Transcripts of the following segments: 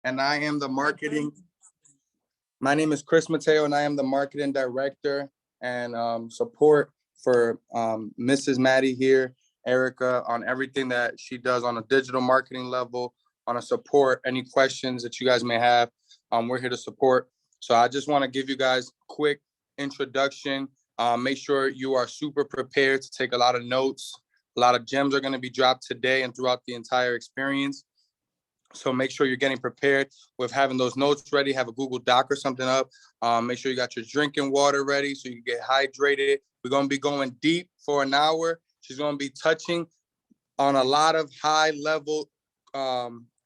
and I am the marketing. My name is Chris Mateo, and I am the marketing director and support for Mrs. Maddie here, Erica, on everything that she does on a digital marketing level, on a support, any questions that you guys may have. We're here to support. So I just want to give you guys a quick introduction. Make sure you are super prepared to take a lot of notes. A lot of gems are going to be dropped today and throughout the entire experience. So make sure you're getting prepared with having those notes ready, have a Google Doc or something up. Make sure you got your drinking water ready so you get hydrated. We're going to be going deep for an hour. She's going to be touching on a lot of high level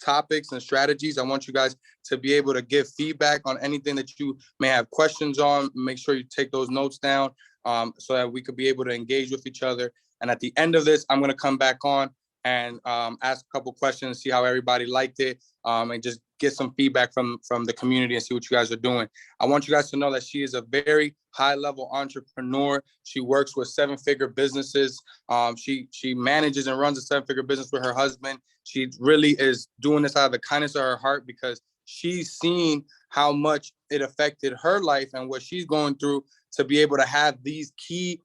topics and strategies. I want you guys to be able to give feedback on anything that you may have questions on. Make sure you take those notes down so that we could be able to engage with each other. And at the end of this, I'm going to come back on and ask a couple questions, see how everybody liked it, and just get some feedback from the community and see what you guys are doing. I want you guys to know that she is a very high-level entrepreneur. She works with seven-figure businesses. She manages and runs a seven-figure business with her husband. She really is doing this out of the kindness of her heart because she's seen how much it affected her life and what she's going through to be able to have these key,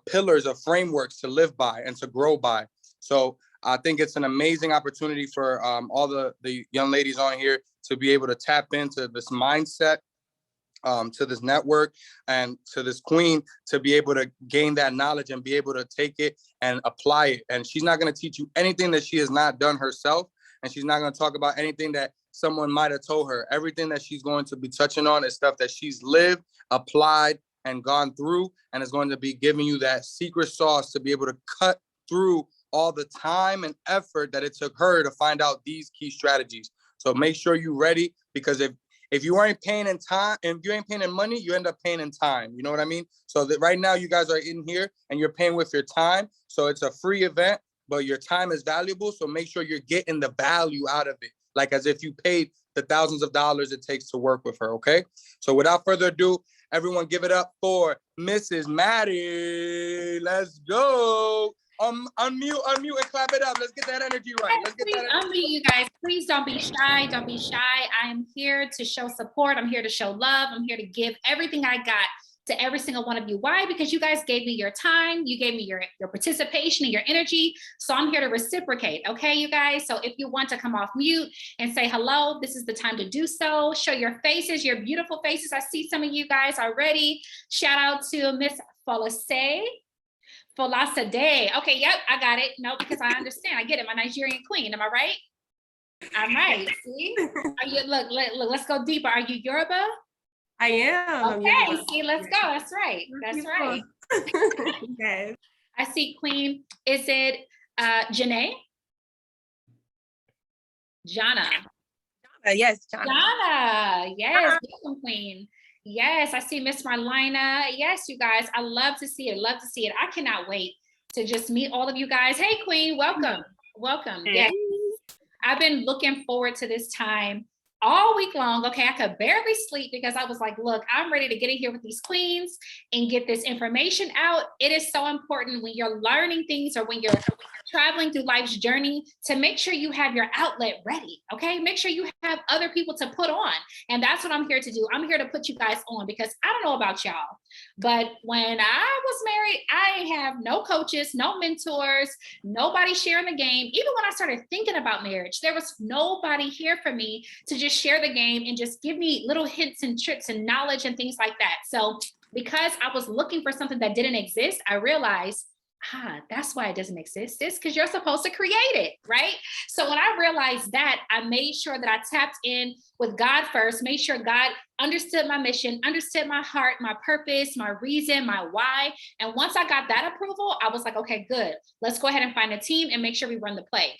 pillars of frameworks to live by and to grow by. So I think it's an amazing opportunity for all the young ladies on here to be able to tap into this mindset, to this network, and to this queen to be able to gain that knowledge and be able to take it and apply it. And she's not going to teach you anything that she has not done herself. And she's not going to talk about anything that someone might have told her. Everything that she's going to be touching on is stuff that she's lived, applied, and gone through, and is going to be giving you that secret sauce to be able to cut through all the time and effort that it took her to find out these key strategies. So make sure you're ready, because if you ain't paying in time, if you ain't paying in money, you end up paying in time. You know what I mean? So that right now you guys are in here and you're paying with your time. So it's a free event, but your time is valuable. So make sure you're getting the value out of it, like as if you paid the thousands of dollars it takes to work with her. Okay. So without further ado, everyone give it up for Mrs. Maddie. Let's go. Unmute and clap it up. Let's get that energy right. Let's get that energy. Unmute, you guys. Please don't be shy. Don't be shy. I am here to show support. I'm here to show love. I'm here to give everything I got to every single one of you. Why? Because you guys gave me your time. You gave me your participation and your energy. So I'm here to reciprocate. Okay, you guys? So if you want to come off mute and say hello, this is the time to do so. Show your faces, your beautiful faces. I see some of you guys already. Shout out to Miss Folasade. Okay, yep, I got it. No, because I understand. I get it. My Nigerian queen. Am I right? I'm right. See? Are you, look, let's go deeper. Are you Yoruba? I am. Okay, see, let's go. That's right. That's right. Yes. I see Queen. Is it Janae? Jana. Yes, Jana. Jana. Yes, welcome, Queen. Yes, I see Miss Marlena. Yes, you guys, I love to see it. Love to see it. I cannot wait to just meet all of you guys. Hey, Queen, welcome. Welcome. Hey. Yes. I've been looking forward to this time all week long. Okay, I could barely sleep because I was like, look, I'm ready to get in here with these queens and get this information out. It is so important when you're learning things or when you're traveling through life's journey to make sure you have your outlet ready. Okay, make sure you have other people to put on. And that's what I'm here to do. I'm here to put you guys on because I don't know about y'all, but when I was married, I have no coaches, no mentors, nobody sharing the game. Even when I started thinking about marriage, there was nobody here for me to just share the game and just give me little hints and tricks and knowledge and things like that. So because I was looking for something that didn't exist, I realized, that's why it doesn't exist. It's because you're supposed to create it, right? So when I realized that, I made sure that I tapped in with God first, made sure God understood my mission, understood my heart, my purpose, my reason, my why. And once I got that approval, I was like, okay, good. Let's go ahead and find a team and make sure we run the play.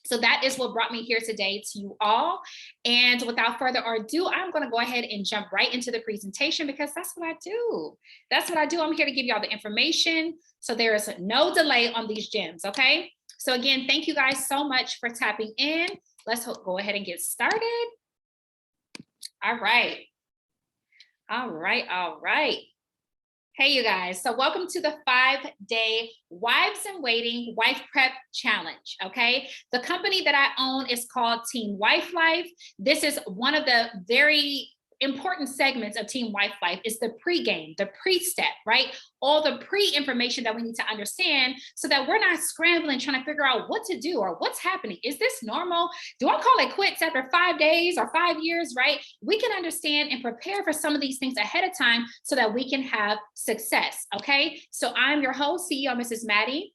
So that is what brought me here today to you all. And without further ado, I'm going to go ahead and jump right into the presentation because that's what I do. That's what I do. I'm here to give you all the information. So there is no delay on these gems. Okay. So again, thank you guys so much for tapping in. Let's go ahead and get started. All right. All right. All right. Hey, you guys. So welcome to the 5-day Wives in Waiting Wife Prep Challenge, okay? The company that I own is called Team Wife Life. This is one of the very important segments of Team Wife Life is the pre-game, the pre-step, right? All the pre-information that we need to understand so that we're not scrambling, trying to figure out what to do or what's happening. Is this normal? Do I call it quits after 5 days or 5 years, right? We can understand and prepare for some of these things ahead of time so that we can have success, okay? So I'm your host, CEO Mrs. Maddie.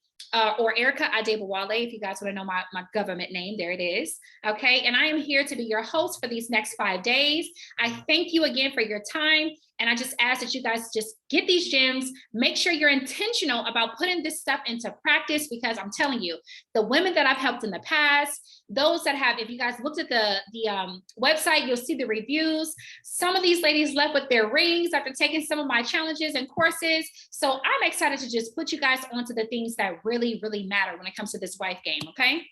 Or Erica Adebowale, if you guys want to know my government name, there it is. Okay, and I am here to be your host for these next 5 days. I thank you again for your time. And I just ask that you guys just get these gems, make sure you're intentional about putting this stuff into practice, because I'm telling you, the women that I've helped in the past, those that have, if you guys looked at the website, you'll see the reviews. Some of these ladies left with their rings after taking some of my challenges and courses. So I'm excited to just put you guys onto the things that really, really matter when it comes to this wife game, okay?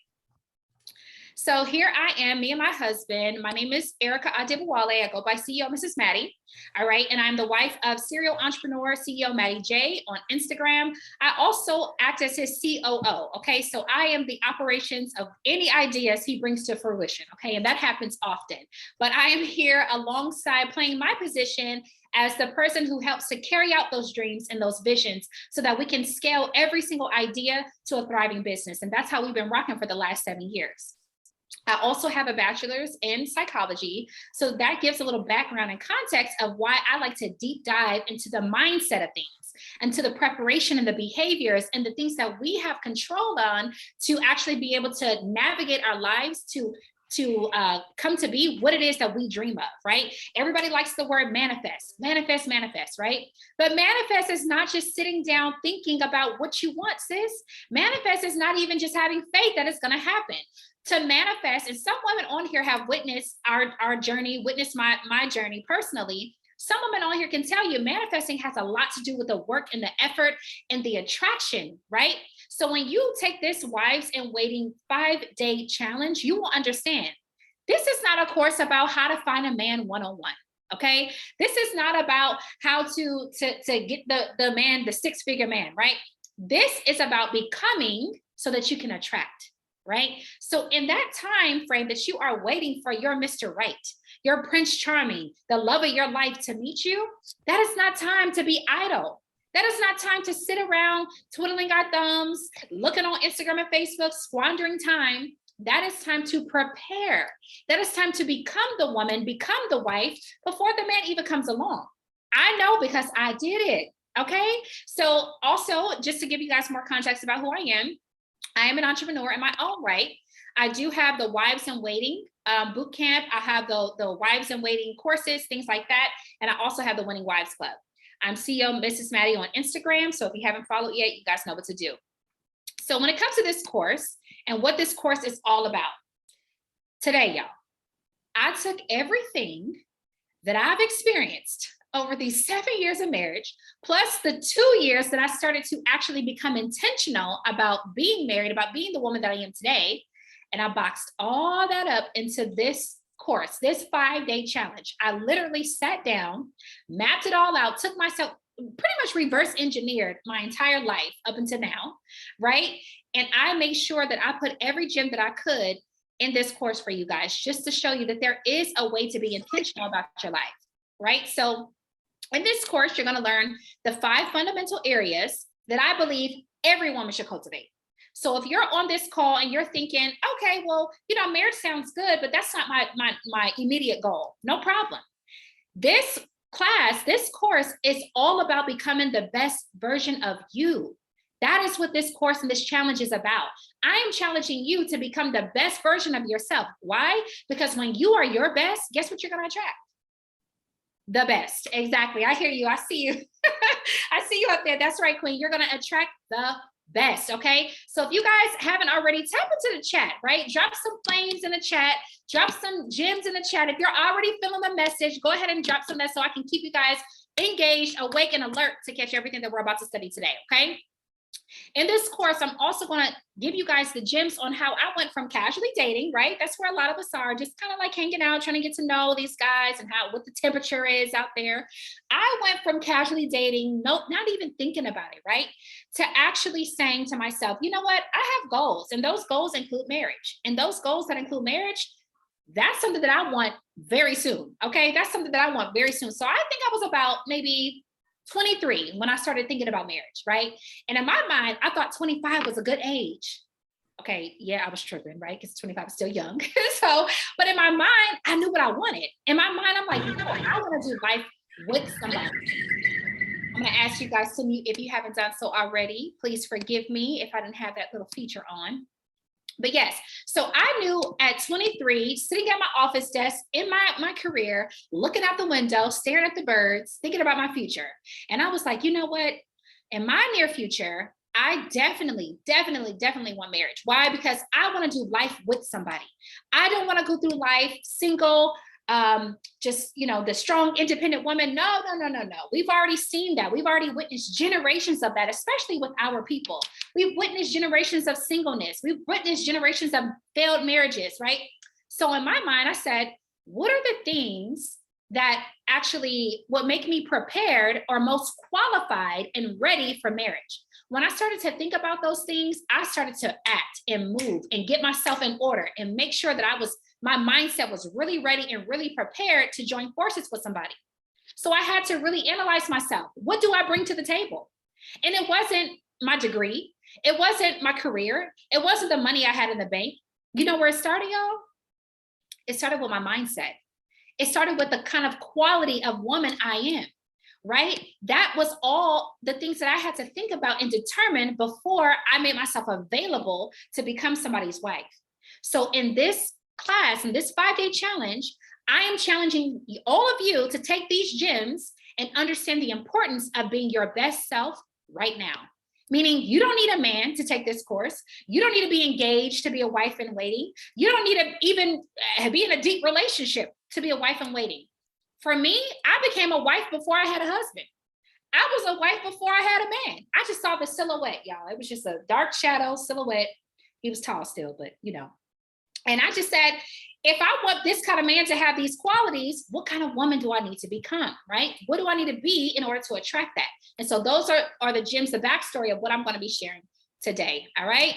So here I am, me and my husband. My name is Erica Adebowale. I go by CEO Mrs. Maddie. All right. And I'm the wife of serial entrepreneur CEO Maddie J on Instagram. I also act as his COO. Okay. So I am the operations of any ideas he brings to fruition. Okay. And that happens often. But I am here alongside playing my position as the person who helps to carry out those dreams and those visions so that we can scale every single idea to a thriving business. And that's how we've been rocking for the last 7 years. I also have a bachelor's in psychology. So that gives a little background and context of why I like to deep dive into the mindset of things and to the preparation and the behaviors and the things that we have control on to actually be able to navigate our lives to come to be what it is that we dream of, right? Everybody likes the word manifest, manifest, manifest, right? But manifest is not just sitting down thinking about what you want, sis. Manifest is not even just having faith that it's going to happen. To manifest, and some women on here have witnessed our journey, witnessed my journey personally. Some women on here can tell you manifesting has a lot to do with the work and the effort and the attraction, right? So when you take this Wives in Waiting 5-day challenge, you will understand this is not a course about how to find a man one-on-one. Okay, this is not about how to get the man, the 6-figure man, right? This is about becoming so that you can attract. Right? So in that time frame that you are waiting for your Mr. Right, your Prince Charming, the love of your life to meet you, that is not time to be idle. That is not time to sit around twiddling our thumbs, looking on Instagram and Facebook, squandering time. That is time to prepare. That is time to become the woman, become the wife before the man even comes along. I know because I did it. Okay. So also, just to give you guys more context about who I am an entrepreneur in my own right. I do have the Wives in Waiting boot camp. I have the Wives in Waiting courses, things like that. And I also have the Winning Wives Club. I'm CEO Mrs. Maddie on Instagram. So if you haven't followed yet, you guys know what to do. So when it comes to this course and what this course is all about, today, y'all, I took everything that I've experienced over these 7 years of marriage, plus the 2 years that I started to actually become intentional about being married, about being the woman that I am today. And I boxed all that up into this course, this 5-day challenge. I literally sat down, mapped it all out, took myself, pretty much reverse engineered my entire life up until now, right? And I made sure that I put every gem that I could in this course for you guys, just to show you that there is a way to be intentional about your life, right? So in this course, you're going to learn the 5 fundamental areas that I believe every woman should cultivate. So if you're on this call and you're thinking, okay, well, marriage sounds good, but that's not my immediate goal. No problem. This class, this course is all about becoming the best version of you. That is what this course and this challenge is about. I am challenging you to become the best version of yourself. Why? Because when you are your best, guess what you're going to attract? The best. Exactly. I hear you. I see you. I see you up there. That's right, Queen. You're going to attract the best. Okay. So if you guys haven't already, tap into the chat, right? Drop some flames in the chat, drop some gems in the chat. If you're already feeling the message, go ahead and drop some of that so I can keep you guys engaged, awake, and alert to catch everything that we're about to study today. Okay. In this course, I'm also going to give you guys the gems on how I went from casually dating, right? That's where a lot of us are, just kind of like hanging out, trying to get to know these guys and what the temperature is out there. I went from casually dating, not even thinking about it, right? To actually saying to myself, you know what? I have goals, and those goals include marriage. And those goals that include marriage, that's something that I want very soon. Okay. That's something that I want very soon. So I think I was about maybe 23 when I started thinking about marriage, right? And in my mind, I thought 25 was a good age. Okay, yeah, I was tripping, right? Because 25 is still young. So, but in my mind, I knew what I wanted. In my mind, I'm like, no, I want to do life with somebody. I'm going to ask you guys to mute if you haven't done so already. Please forgive me if I didn't have that little feature on. But yes, so I knew at 23, sitting at my office desk in my career, looking out the window, staring at the birds, thinking about my future. And I was like, you know what? In my near future, I definitely want marriage. Why? Because I want to do life with somebody. I don't want to go through life single, just, the strong, independent woman. No. We've already seen that. We've already witnessed generations of that, especially with our people. We've witnessed generations of singleness. We've witnessed generations of failed marriages, right? So in my mind, I said, what are the things that actually would make me prepared or most qualified and ready for marriage? When I started to think about those things, I started to act and move and get myself in order and make sure that my mindset was really ready and really prepared to join forces with somebody. So I had to really analyze myself. What do I bring to the table? And it wasn't my degree. It wasn't my career. It wasn't the money I had in the bank. You know where it started, y'all? It started with my mindset. It started with the kind of quality of woman I am, right? That was all the things that I had to think about and determine before I made myself available to become somebody's wife. So in this class, in this 5-day challenge, I am challenging all of you to take these gems and understand the importance of being your best self right now. Meaning you don't need a man to take this course. You don't need to be engaged to be a wife in waiting. You don't need to even be in a deep relationship to be a wife in waiting. For me, I became a wife before I had a husband. I was a wife before I had a man. I just saw the silhouette, y'all. It was just a dark shadow silhouette. He was tall still, but And I just said, if I want this kind of man to have these qualities, what kind of woman do I need to become, right? What do I need to be in order to attract that? And so those are the gems, the backstory of what I'm going to be sharing today, all right?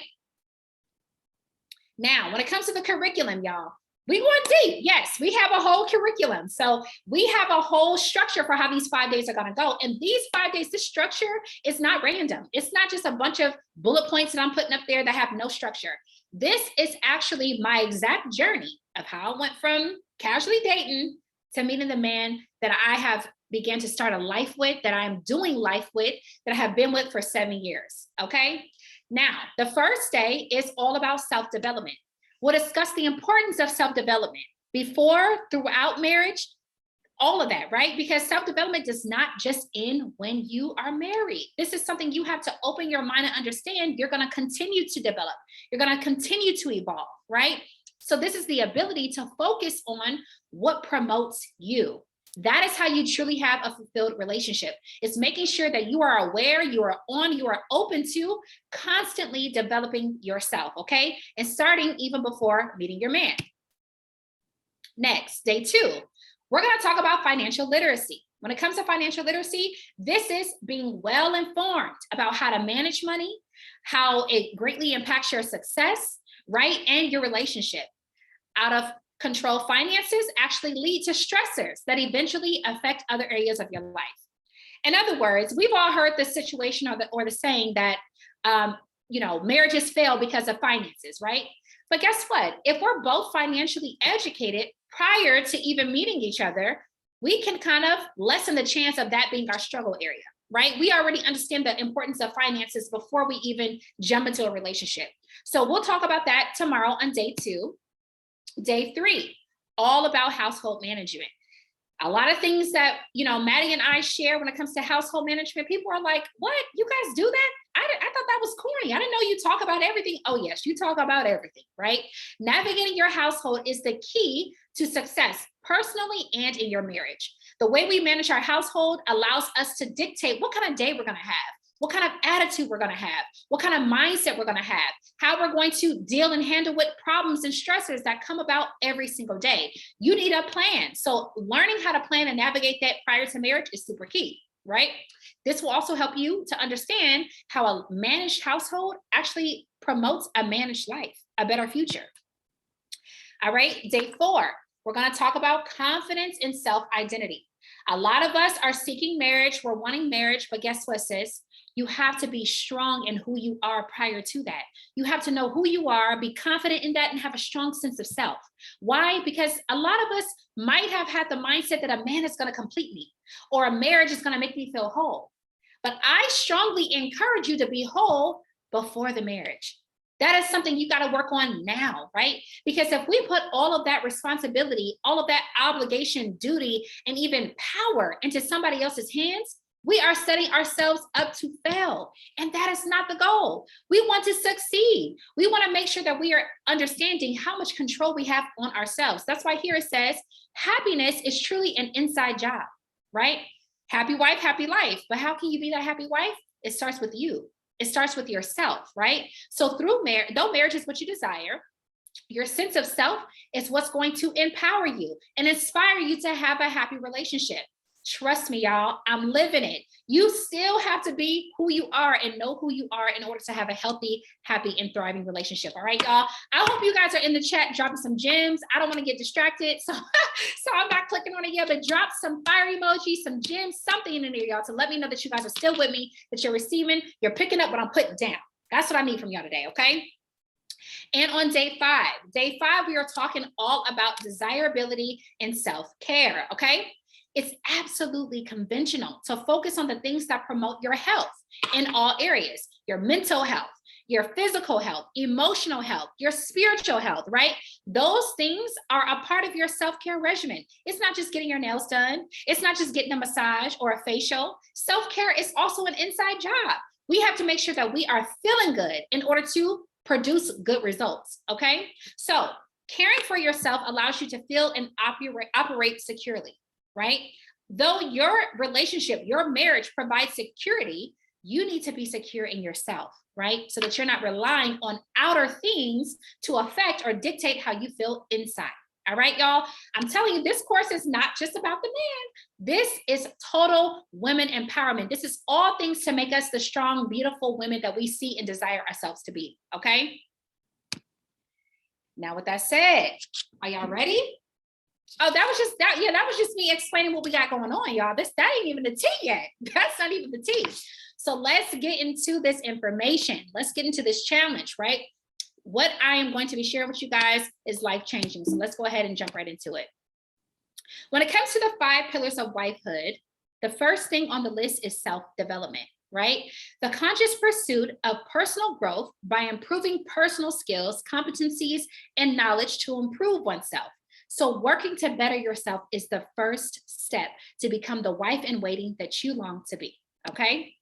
Now, when it comes to the curriculum, y'all, we went deep. Yes, we have a whole curriculum. So we have a whole structure for how these 5 days are going to go. And these 5 days, this structure is not random. It's not just a bunch of bullet points that I'm putting up there that have no structure. This is actually my exact journey of how I went from casually dating to meeting the man that I have began to start a life with, that I'm doing life with, that I have been with for 7 years. Okay. Now, the first day is all about self-development. We'll discuss the importance of self-development before, throughout marriage, all of that, right? Because self-development does not just end when you are married. This is something you have to open your mind and understand. You're going to continue to develop. You're going to continue to evolve, right? So this is the ability to focus on what promotes you. That is how you truly have a fulfilled relationship. It's making sure that you are aware, you are open to constantly developing yourself, okay? And starting even before meeting your man. Next, day 2, we're going to talk about financial literacy. When it comes to financial literacy, this is being well informed about how to manage money, how it greatly impacts your success, right? And your relationship. Out of control finances actually lead to stressors that eventually affect other areas of your life. In other words, we've all heard the situation or the saying that, marriages fail because of finances, right? But guess what? If we're both financially educated prior to even meeting each other, we can kind of lessen the chance of that being our struggle area, right? We already understand the importance of finances before we even jump into a relationship. So we'll talk about that tomorrow on day 2. Day 3, all about household management. A lot of things that, Maddie and I share when it comes to household management, people are like, what? You guys do that? I thought that was corny. I didn't know you talk about everything. Oh, yes, you talk about everything, right? Navigating your household is the key to success personally and in your marriage. The way we manage our household allows us to dictate what kind of day we're going to have, what kind of attitude we're going to have, what kind of mindset we're going to have, how we're going to deal and handle with problems and stressors that come about every single day. You need a plan. So learning how to plan and navigate that prior to marriage is super key, right? This will also help you to understand how a managed household actually promotes a managed life, a better future. All right, day 4, we're going to talk about confidence and self-identity. A lot of us are seeking marriage, we're wanting marriage, but guess what, sis? You have to be strong in who you are prior to that. You have to know who you are, be confident in that, and have a strong sense of self. Why? Because a lot of us might have had the mindset that a man is going to complete me, or a marriage is going to make me feel whole. But I strongly encourage you to be whole before the marriage. That is something you got to work on now, right? Because if we put all of that responsibility, all of that obligation, duty, and even power into somebody else's hands, we are setting ourselves up to fail. And that is not the goal. We want to succeed. We want to make sure that we are understanding how much control we have on ourselves. That's why here it says, happiness is truly an inside job, right? Happy wife, happy life. But how can you be that happy wife? It starts with you. It starts with yourself, right? So through marriage, though marriage is what you desire, your sense of self is what's going to empower you and inspire you to have a happy relationship. Trust me, y'all, I'm living it. You still have to be who you are and know who you are in order to have a healthy, happy, and thriving relationship. All right, y'all. I hope you guys are in the chat dropping some gems. I don't want to get distracted, so I'm not clicking on it yet, but drop some fire emojis, some gems, something in there, y'all, to let me know that you guys are still with me, that you're receiving, you're picking up what I'm putting down. That's what I need from y'all today, okay? And on day 5, we are talking all about desirability and self-care, okay? It's absolutely conventional to focus on the things that promote your health in all areas, your mental health, your physical health, emotional health, your spiritual health, right? Those things are a part of your self-care regimen. It's not just getting your nails done. It's not just getting a massage or a facial. Self-care is also an inside job. We have to make sure that we are feeling good in order to produce good results, okay? So caring for yourself allows you to feel and operate securely, right? Though your relationship, your marriage provides security, you need to be secure in yourself, right? So that you're not relying on outer things to affect or dictate how you feel inside. All right, y'all. I'm telling you, this course is not just about the man. This is total women empowerment. This is all things to make us the strong, beautiful women that we see and desire ourselves to be, okay? Now, with that said, are y'all ready? Oh, that was just that. Yeah, that was just me explaining what we got going on, y'all. That ain't even the tea yet. That's not even the tea. So let's get into this information. Let's get into this challenge, right? What I am going to be sharing with you guys is life-changing. So let's go ahead and jump right into it. When it comes to the 5 pillars of wifehood, the first thing on the list is self-development, right? The conscious pursuit of personal growth by improving personal skills, competencies, and knowledge to improve oneself. So working to better yourself is the first step to become the wife in waiting that you long to be, okay?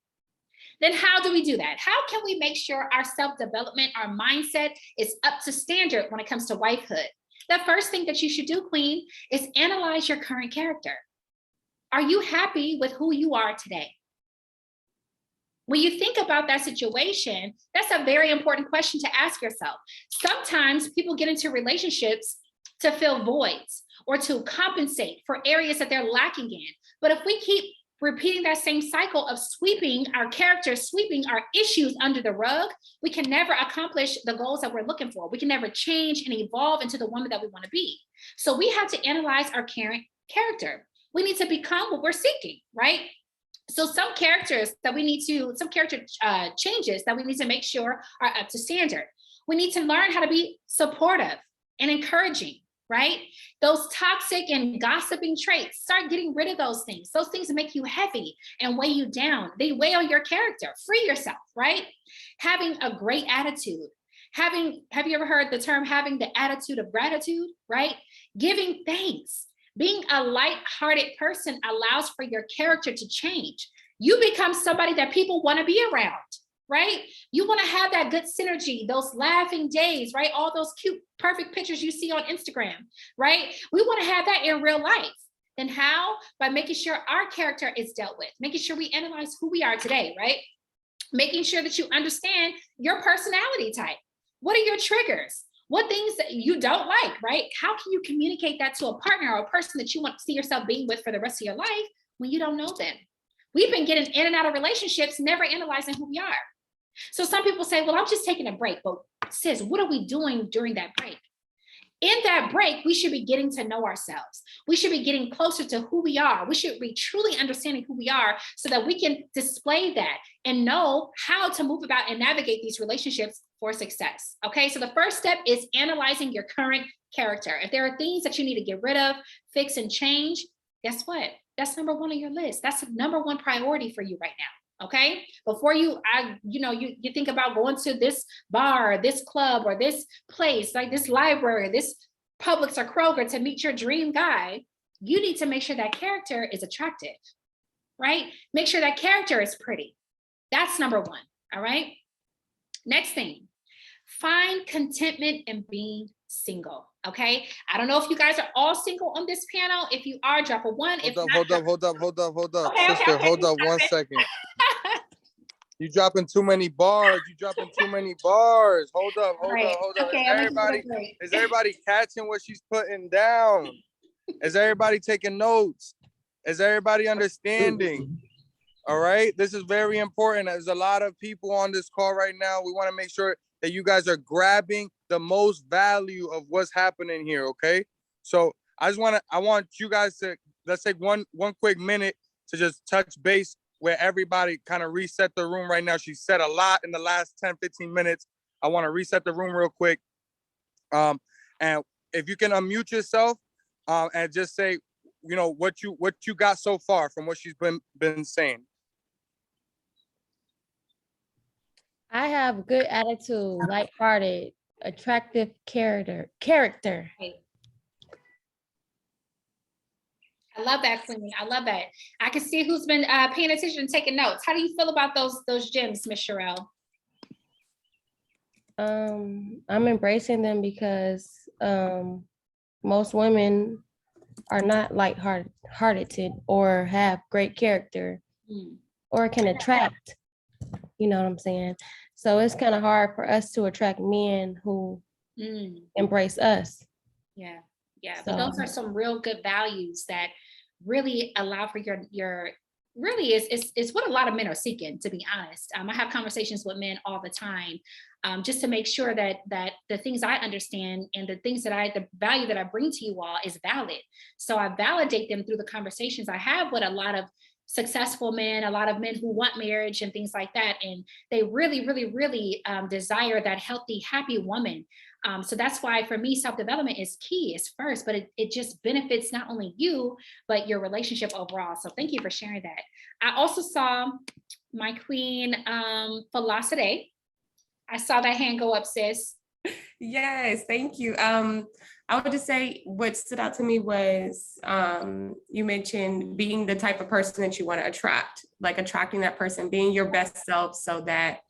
Then how do we do that? How can we make sure our self-development, our mindset is up to standard when it comes to wifehood? The first thing that you should do, Queen, is analyze your current character. Are you happy with who you are today? When you think about that situation, that's a very important question to ask yourself. Sometimes people get into relationships to fill voids or to compensate for areas that they're lacking in. But if we keep repeating that same cycle of sweeping our character, sweeping our issues under the rug, we can never accomplish the goals that we're looking for. We can never change and evolve into the woman that we want to be. So we have to analyze our current character. We need to become what we're seeking, right? So some character changes that we need to make sure are up to standard. We need to learn how to be supportive and encouraging, right? Those toxic and gossiping traits, start getting rid of those things. Those things make you heavy and weigh you down. They weigh on your character. Free yourself, right? Having a great attitude. Have you ever heard the term having the attitude of gratitude, right? Giving thanks. Being a light-hearted person allows for your character to change. You become somebody that people want to be around, right? You want to have that good synergy, those laughing days, right? All those cute, perfect pictures you see on Instagram, right? We want to have that in real life. Then how? By making sure our character is dealt with, making sure we analyze who we are today, right? Making sure that you understand your personality type. What are your triggers? What things that you don't like, right? How can you communicate that to a partner or a person that you want to see yourself being with for the rest of your life when you don't know them? We've been getting in and out of relationships, never analyzing who we are. So some people say, well, I'm just taking a break. But sis, what are we doing during that break? In that break, we should be getting to know ourselves. We should be getting closer to who we are. We should be truly understanding who we are so that we can display that and know how to move about and navigate these relationships for success. Okay, so the first step is analyzing your current character. If there are things that you need to get rid of, fix, and change, guess what? That's number one on your list. That's the number one priority for you right now. Okay, before you think about going to this bar, this club, or this place, like this library, this Publix or Kroger to meet your dream guy, you need to make sure that character is attractive, right? Make sure that character is pretty. That's number one. All right. Next thing, find contentment in being single. Okay. I don't know if you guys are all single on this panel. If you are, drop a one. Hold up. Okay, Sister, okay. hold up 1 second. You dropping too many bars. Hold up. Right. Okay, Is everybody catching what she's putting down? Is everybody taking notes? Is everybody understanding? All right. This is very important. There's a lot of people on this call right now. We want to make sure that you guys are grabbing the most value of what's happening here. Okay. So I want you guys to, let's take one quick minute to just touch base where everybody kind of reset the room right now. She said a lot in the last 10, 15 minutes. I want to reset the room real quick. And if you can unmute yourself and just say, what you got so far from what she's been saying. I have good attitude, lighthearted, attractive character. Right. I love that, Queen. I love that. I can see who's been paying attention and taking notes. How do you feel about those gems, Miss Sherelle? I'm embracing them because most women are not lighthearted or have great character or can attract. You know what I'm saying? So it's kind of hard for us to attract men who embrace us. Yeah. But those are some real good values that really allow for your really is what a lot of men are seeking, to be honest. I have conversations with men all the time, just to make sure that the things I understand and the value that I bring to you all is valid. So I validate them through the conversations I have with a lot of successful men, a lot of men who want marriage and things like that. And they really, really, really desire that healthy, happy woman. So that's why for me, self-development is key, is first, but it just benefits not only you, but your relationship overall. So thank you for sharing that. I also saw my queen, Velocity. I saw that hand go up, sis. Yes, thank you. I would just say what stood out to me was you mentioned being the type of person that you want to attract, like attracting that person, being your best self so that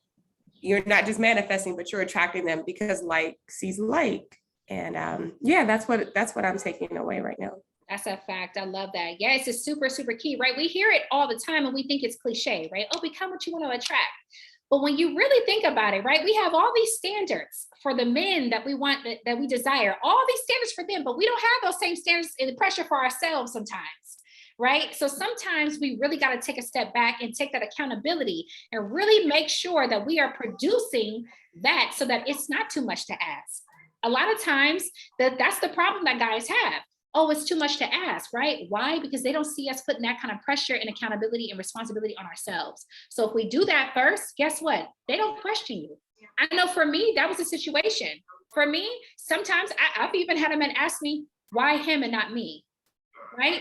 you're not just manifesting, but you're attracting them because like sees like. And yeah, that's what I'm taking away right now. That's a fact. I love that. Yes, it's super, super key, right? We hear it all the time and we think it's cliche, right? Oh, become what you want to attract. But when you really think about it, right, we have all these standards for the men that we want, that we desire, all these standards for them, but we don't have those same standards and pressure for ourselves sometimes, right? So sometimes we really got to take a step back and take that accountability and really make sure that we are producing that so that it's not too much to ask. A lot of times that's the problem that guys have. Oh, it's too much to ask, right? Why? Because they don't see us putting that kind of pressure and accountability and responsibility on ourselves. So if we do that first, guess what? They don't question you. I know for me, that was a situation. For me, sometimes I've even had a man ask me, why him and not me, right?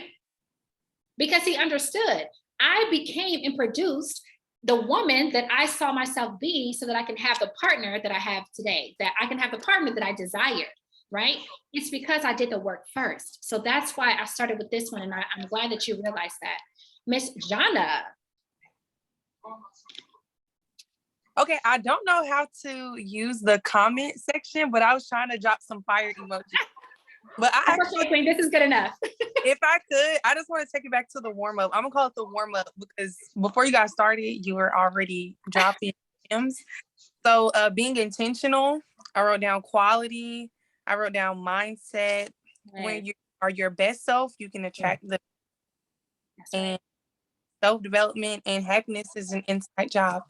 Because he understood. I became and produced the woman that I saw myself being so that I can have the partner that I have today, that I can have the partner that I desired. Right? It's because I did the work first. So that's why I started with this one. And I'm glad that you realized that. Miss Jana. Okay, I don't know how to use the comment section, but I was trying to drop some fire emojis. But I actually, Queen, this is good enough. if I could, I just want to take it back to the warm up. I'm gonna call it the warm up because before you got started, you were already dropping gems. So being intentional, I wrote down quality, I wrote down mindset. When you are your best self, you can attract the That's right. and self-development and happiness is an inside job.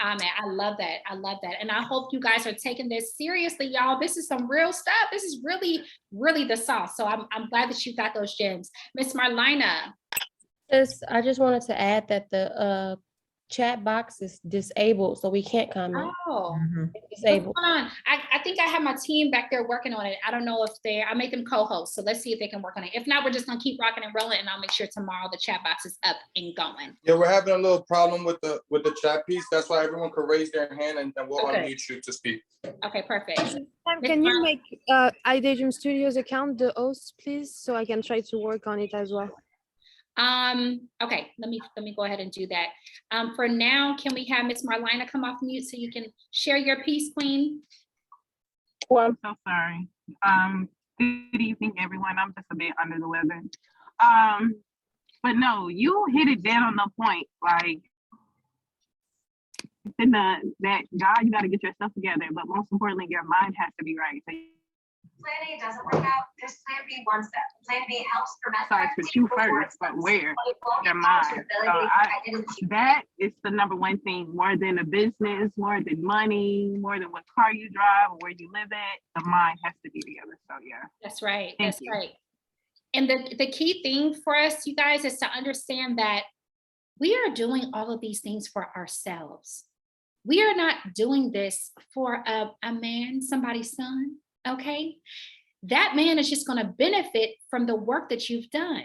Man, I love that. I love that. And I hope you guys are taking this seriously, y'all. This is some real stuff. This is really, really the sauce. So I'm glad that you got those gems. Miss Marlena. I just wanted to add that the chat box is disabled, so we can't comment. Oh, It's disabled. what's going on? I think I have my team back there working on it. I don't know if I made them co-hosts. So let's see if they can work on it. If not, we're just gonna keep rocking and rolling, and I'll make sure tomorrow the chat box is up and going. Yeah, we're having a little problem with the chat piece. That's why everyone can raise their hand and we'll Okay. unmute you to speak. Okay, perfect. Can you make iDaydream Studios account the host, please, so I can try to work on it as well? Okay, let me go ahead and do that. For now, can we have Miss Marlena come off mute so you can share your piece, Queen? Well, I'm so sorry. Good evening, everyone. I'm just a bit under the weather. But no, you hit it dead on the point. Like, that God, you got to get yourself together. But most importantly, your mind has to be right. So, Plan A doesn't work out, there's plan B one step. Plan B helps prevent. starts with you first, but where? Your mind. So that is the number one thing, more than a business, more than money, more than what car you drive or where you live at. The mind has to be together. So yeah. That's right. Thank That's you. right. And the key thing for us, you guys, is to understand that we are doing all of these things for ourselves. We are not doing this for a man, somebody's son. Okay, that man is just going to benefit from the work that you've done.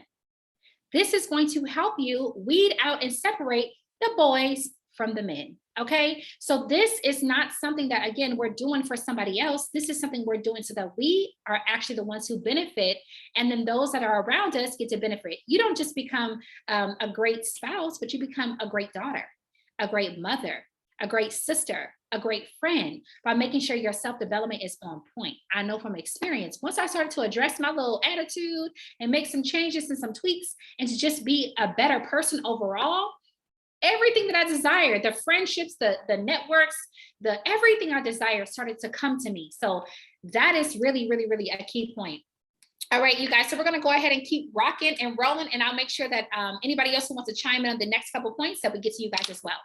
This is going to help you weed out and separate the boys from the men. Okay, so this is not something that, again, we're doing for somebody else. This is something we're doing so that we are actually the ones who benefit, and then those that are around us get to benefit. You don't just become a great spouse, but you become a great daughter, a great mother, a great sister, a great friend, by making sure your self-development is on point. I know from experience, once I started to address my little attitude and make some changes and some tweaks and to just be a better person overall, everything that I desired, the friendships, the networks, everything I desired started to come to me. So that is really, really, really a key point. All right, you guys, so we're gonna go ahead and keep rocking and rolling, and I'll make sure that anybody else who wants to chime in on the next couple points that we get to you guys as well.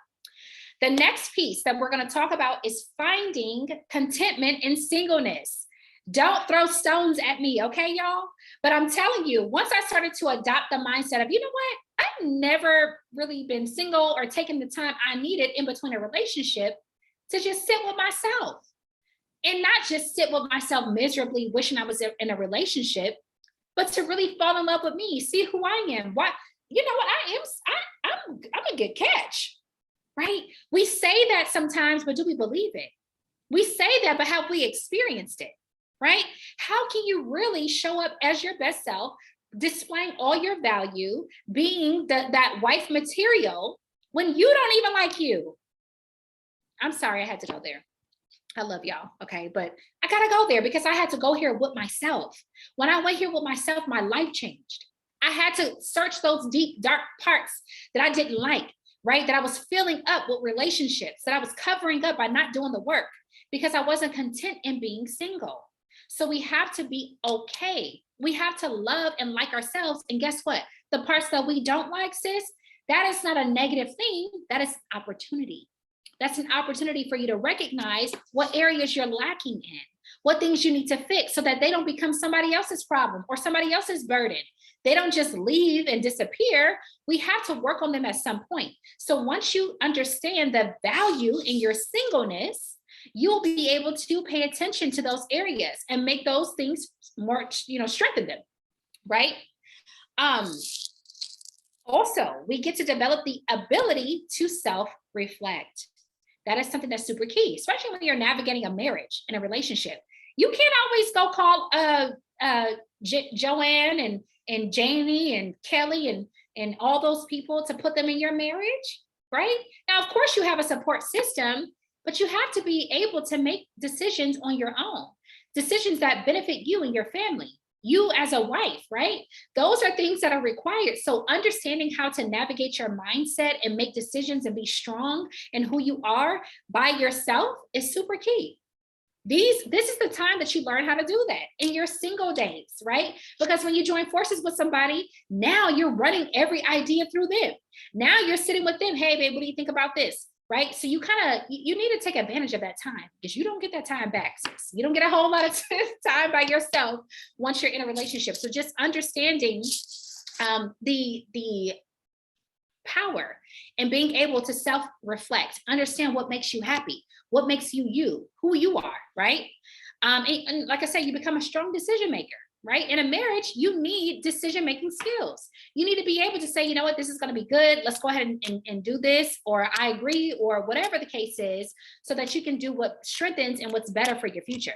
The next piece that we're going to talk about is finding contentment in singleness. Don't throw stones at me, okay, y'all? But I'm telling you, once I started to adopt the mindset of, you know what? I've never really been single or taken the time I needed in between a relationship to just sit with myself. And not just sit with myself miserably wishing I was in a relationship, but to really fall in love with me, see who I am. What, you know what, I'm a good catch. Right? We say that sometimes, but do we believe it? We say that, but have we experienced it? Right? How can you really show up as your best self, displaying all your value, being that wife material when you don't even like you? I'm sorry, I had to go there. I love y'all, okay? But I gotta go there because I had to go here with myself. When I went here with myself, my life changed. I had to search those deep, dark parts that I didn't like. Right? That I was filling up with relationships, that I was covering up by not doing the work because I wasn't content in being single. So we have to be okay. We have to love and like ourselves. And guess what? The parts that we don't like, sis, that is not a negative thing. That is opportunity. That's an opportunity for you to recognize what areas you're lacking in, what things you need to fix so that they don't become somebody else's problem or somebody else's burden. They don't just leave and disappear. We have to work on them at some point. So once you understand the value in your singleness, you'll be able to pay attention to those areas and make those things more, strengthen them, right? Also, we get to develop the ability to self-reflect. That is something that's super key, especially when you're navigating a marriage and a relationship. You can't always go call Joanne and Jamie and Kelly and all those people to put them in your marriage, right? Now, of course, you have a support system, but you have to be able to make decisions on your own, decisions that benefit you and your family. you as a wife, right? Those are things that are required. So understanding how to navigate your mindset and make decisions and be strong in who you are by yourself is super key. This is the time that you learn how to do that in your single days, right? Because when you join forces with somebody, now you're running every idea through them. Now you're sitting with them. Hey, babe, what do you think about this? Right? So you you need to take advantage of that time because you don't get that time back, sis. You don't get a whole lot of time by yourself once you're in a relationship. So just understanding the power and being able to self-reflect, understand what makes you happy, what makes you, who you are, right? And like I said, you become a strong decision maker, right? In a marriage, you need decision-making skills. You need to be able to say, you know what, this is going to be good. Let's go ahead and do this, or I agree, or whatever the case is, so that you can do what strengthens and what's better for your future.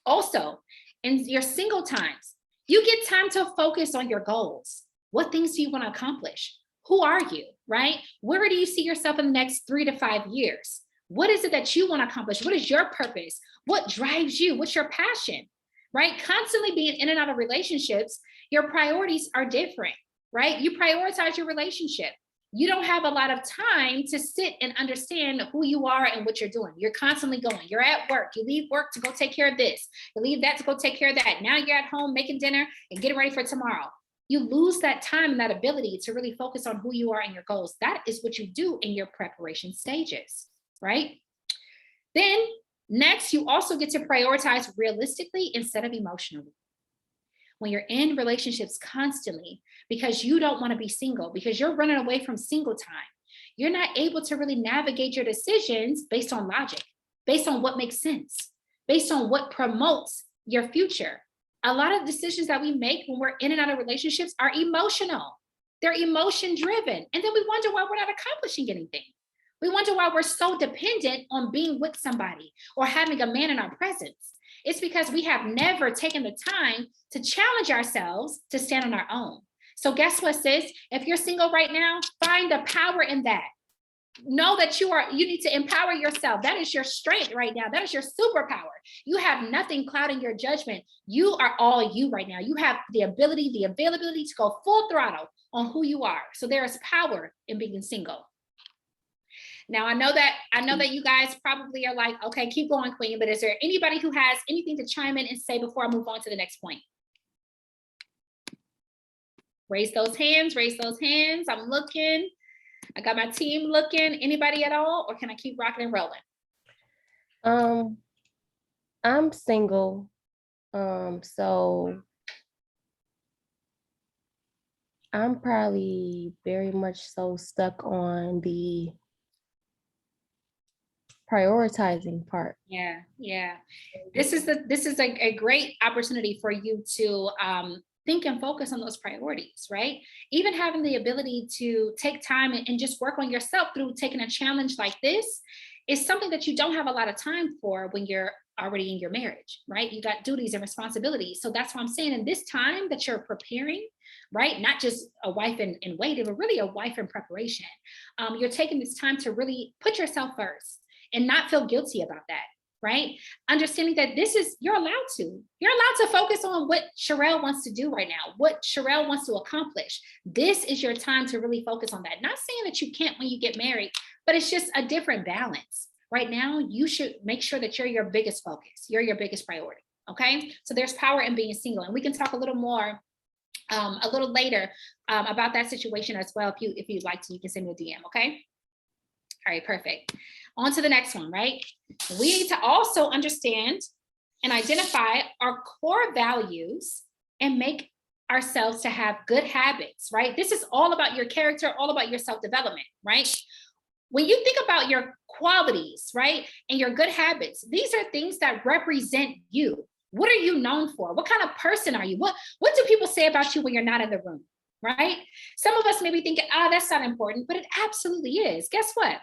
Also, in your single times, you get time to focus on your goals. What things do you want to accomplish? Who are you, right? Where do you see yourself in the next 3 to 5 years? What is it that you want to accomplish? What is your purpose? What drives you? What's your passion, right? Constantly being in and out of relationships, your priorities are different, right? You prioritize your relationship. You don't have a lot of time to sit and understand who you are and what you're doing. You're constantly going. You're at work. You leave work to go take care of this. You leave that to go take care of that. Now you're at home making dinner and getting ready for tomorrow. You lose that time and that ability to really focus on who you are and your goals. That is what you do in your preparation stages, right? Then next, you also get to prioritize realistically instead of emotionally. When you're in relationships constantly, because you don't want to be single, because you're running away from single time, you're not able to really navigate your decisions based on logic, based on what makes sense, based on what promotes your future. A lot of decisions that we make when we're in and out of relationships are emotional. They're emotion driven. And then we wonder why we're not accomplishing anything. We wonder why we're so dependent on being with somebody or having a man in our presence. It's because we have never taken the time to challenge ourselves to stand on our own. So guess what, sis? If you're single right now, find the power in that. Know that you need to empower yourself. That is your strength right now. That is your superpower. You have nothing clouding your judgment. You are all you right now. You have the ability, the availability to go full throttle on who you are. So there is power in being single. Now, I know that you guys probably are like, okay, keep going, Queen, but is there anybody who has anything to chime in and say before I move on to the next point? Raise those hands, I'm looking. I got my team looking. Anybody at all, or can I keep rocking and rolling? I'm single, so I'm probably very much so stuck on the prioritizing part. Yeah. This is a great opportunity for you to think and focus on those priorities, right? Even having the ability to take time and just work on yourself through taking a challenge like this is something that you don't have a lot of time for when you're already in your marriage, right? You got duties and responsibilities. So that's why I'm saying in this time that you're preparing, right? Not just a wife in waiting, but really a wife in preparation. You're taking this time to really put yourself first and not feel guilty about that. Right? Understanding that you're allowed to focus on what Sherelle wants to do right now, what Sherelle wants to accomplish. This is your time to really focus on that. Not saying that you can't when you get married, but it's just a different balance. Right now, you should make sure that you're your biggest focus. You're your biggest priority. Okay. So there's power in being single, and we can talk a little more a little later about that situation as well. If you'd like to, you can send me a DM. Okay. All right, perfect. On to the next one, right? We need to also understand and identify our core values and make ourselves to have good habits, right? This is all about your character, all about your self-development, right? When you think about your qualities, right, and your good habits, these are things that represent you. What are you known for? What kind of person are you? What do people say about you when you're not in the room, right? Some of us may be thinking, that's not important, but it absolutely is. Guess what?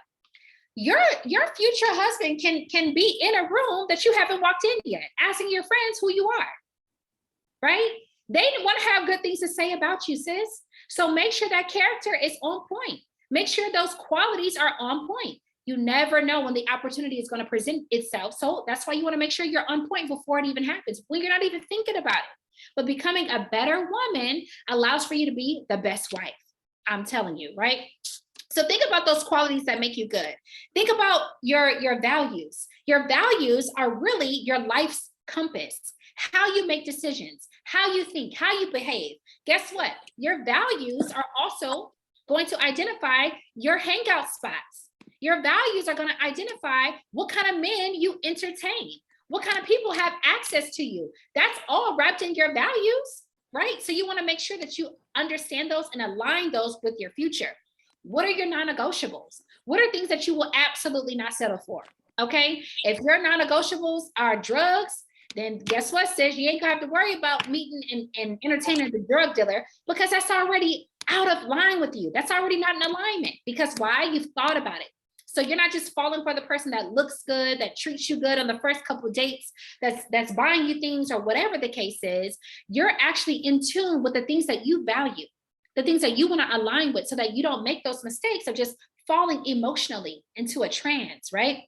Your future husband can be in a room that you haven't walked in yet, asking your friends who you are, right? They want to have good things to say about you, sis. So make sure that character is on point. Make sure those qualities are on point. You never know when the opportunity is going to present itself. So that's why you want to make sure you're on point before it even happens, when you're not even thinking about it. But becoming a better woman allows for you to be the best wife. I'm telling you, right? So think about those qualities that make you good. Think about your values. Your values are really your life's compass, how you make decisions, how you think, how you behave. Guess what? Your values are also going to identify your hangout spots. Your values are going to identify what kind of men you entertain, what kind of people have access to you. That's all wrapped in your values, right? So you want to make sure that you understand those and align those with your future. What are your non-negotiables? What are things that you will absolutely not settle for? Okay. If your non-negotiables are drugs, then guess what, sis? You ain't gonna have to worry about meeting and entertaining the drug dealer, because that's already out of line with you. That's already not in alignment. Because why? You've thought about it. So you're not just falling for the person that looks good, that treats you good on the first couple of dates, that's buying you things or whatever the case is. You're actually in tune with the things that you value, the things that you want to align with, so that you don't make those mistakes of just falling emotionally into a trance, right?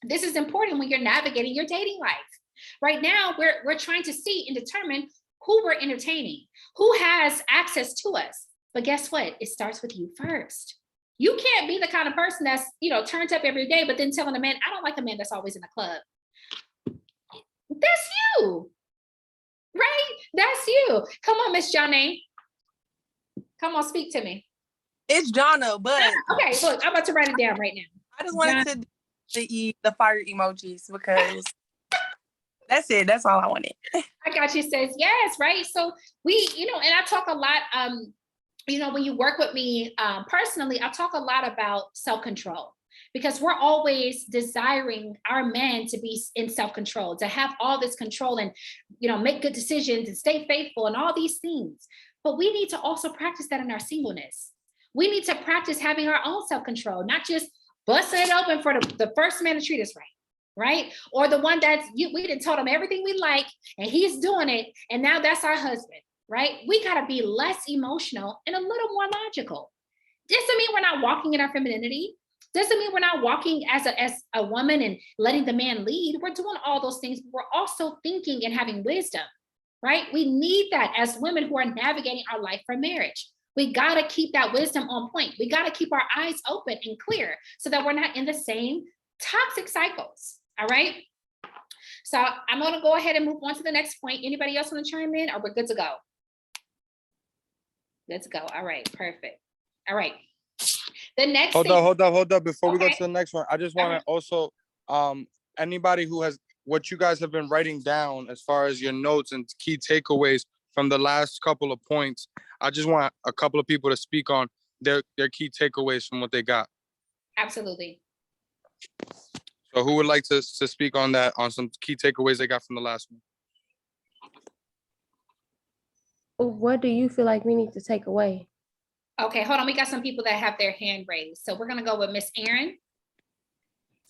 This is important when you're navigating your dating life. Right now, we're trying to see and determine who we're entertaining, who has access to us. But guess what? It starts with you first. You can't be the kind of person that's, turned up every day, but then telling a man, I don't like a man that's always in the club. That's you, right? That's you. Come on, Miss Johnny. Come on, speak to me. It's Jonna, but Okay, look, I'm about to write it down right now. I just wanted to do the fire emojis because that's it. That's all I wanted. I got you, says yes, right? So we, and I talk a lot, when you work with me personally, I talk a lot about self-control, because we're always desiring our men to be in self-control, to have all this control and, make good decisions and stay faithful and all these things. But we need to also practice that in our singleness. We need to practice having our own self-control, not just busting it open for the first man to treat us right? Or the one we done told him everything we like and he's doing it, and now that's our husband, right? We gotta be less emotional and a little more logical. Doesn't mean we're not walking in our femininity. Doesn't mean we're not walking as a woman and letting the man lead. We're doing all those things, but we're also thinking and having wisdom, right? We need that as women who are navigating our life for marriage. We got to keep that wisdom on point. We got to keep our eyes open and clear so that we're not in the same toxic cycles. All right. So I'm going to go ahead and move on to the next point. Anybody else want to chime in, or we're good to go? Good to go. All right. Perfect. All right. The next Hold up. Before we go Okay. to the next one, I just want to also, anybody who has what you guys have been writing down as far as your notes and key takeaways from the last couple of points, I just want a couple of people to speak on their key takeaways from what they got. Absolutely. So who would like to speak on that, on some key takeaways they got from the last one? What do you feel like we need to take away? Okay, hold on. We got some people that have their hand raised. So we're going to go with Miss Erin.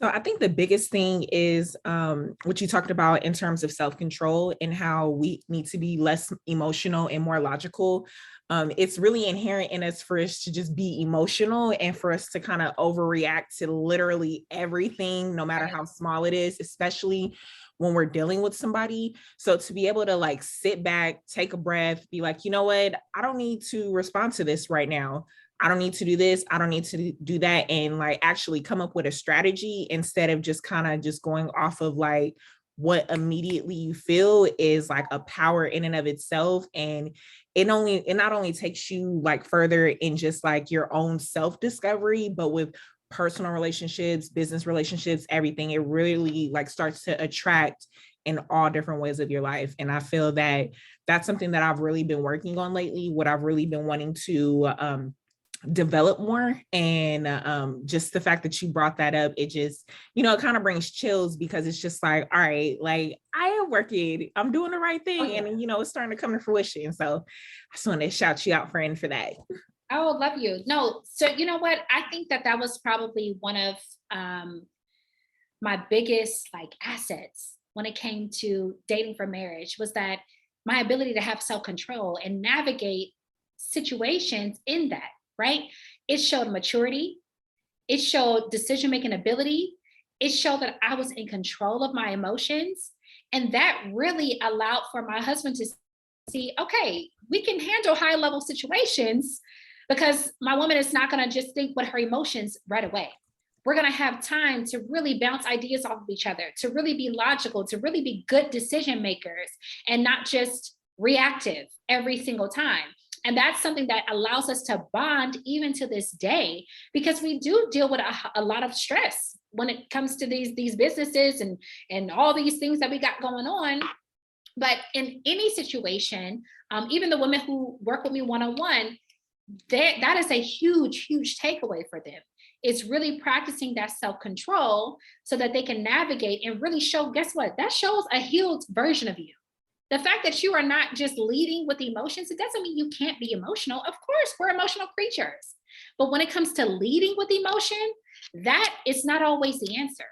So I think the biggest thing is what you talked about in terms of self-control and how we need to be less emotional and more logical. It's really inherent in us for us to just be emotional and for us to kind of overreact to literally everything, no matter how small it is, especially when we're dealing with somebody. So to be able to like sit back, take a breath, be like, you know what, I don't need to respond to this right now. I don't need to do this. I don't need to do that. And like actually come up with a strategy instead of just kind of just going off of like what immediately you feel is like a power in and of itself. And it not only takes you like further in just like your own self-discovery, but with personal relationships, business relationships, everything, it really like starts to attract in all different ways of your life. And I feel that that's something that I've really been working on lately, what I've really been wanting to develop more. And just the fact that you brought that up, it just, it kind of brings chills, because it's just like, all right, like I am working, I'm doing the right thing. And it's starting to come to fruition. So I just want to shout you out, friend, for that. Oh, love you. No, so you know what? I think that was probably one of my biggest like assets when it came to dating for marriage, was that my ability to have self-control and navigate situations in that, right? It showed maturity. It showed decision-making ability. It showed that I was in control of my emotions. And that really allowed for my husband to see, okay, we can handle high level situations because my woman is not going to just think with her emotions right away. We're going to have time to really bounce ideas off of each other, to really be logical, to really be good decision makers and not just reactive every single time. And that's something that allows us to bond even to this day, because we do deal with a lot of stress when it comes to these businesses and all these things that we got going on. But in any situation, even the women who work with me one-on-one, that is a huge, huge takeaway for them. It's really practicing that self-control so that they can navigate and really show, guess what? That shows a healed version of you. The fact that you are not just leading with emotions, it doesn't mean you can't be emotional. Of course, we're emotional creatures. But when it comes to leading with emotion, that is not always the answer.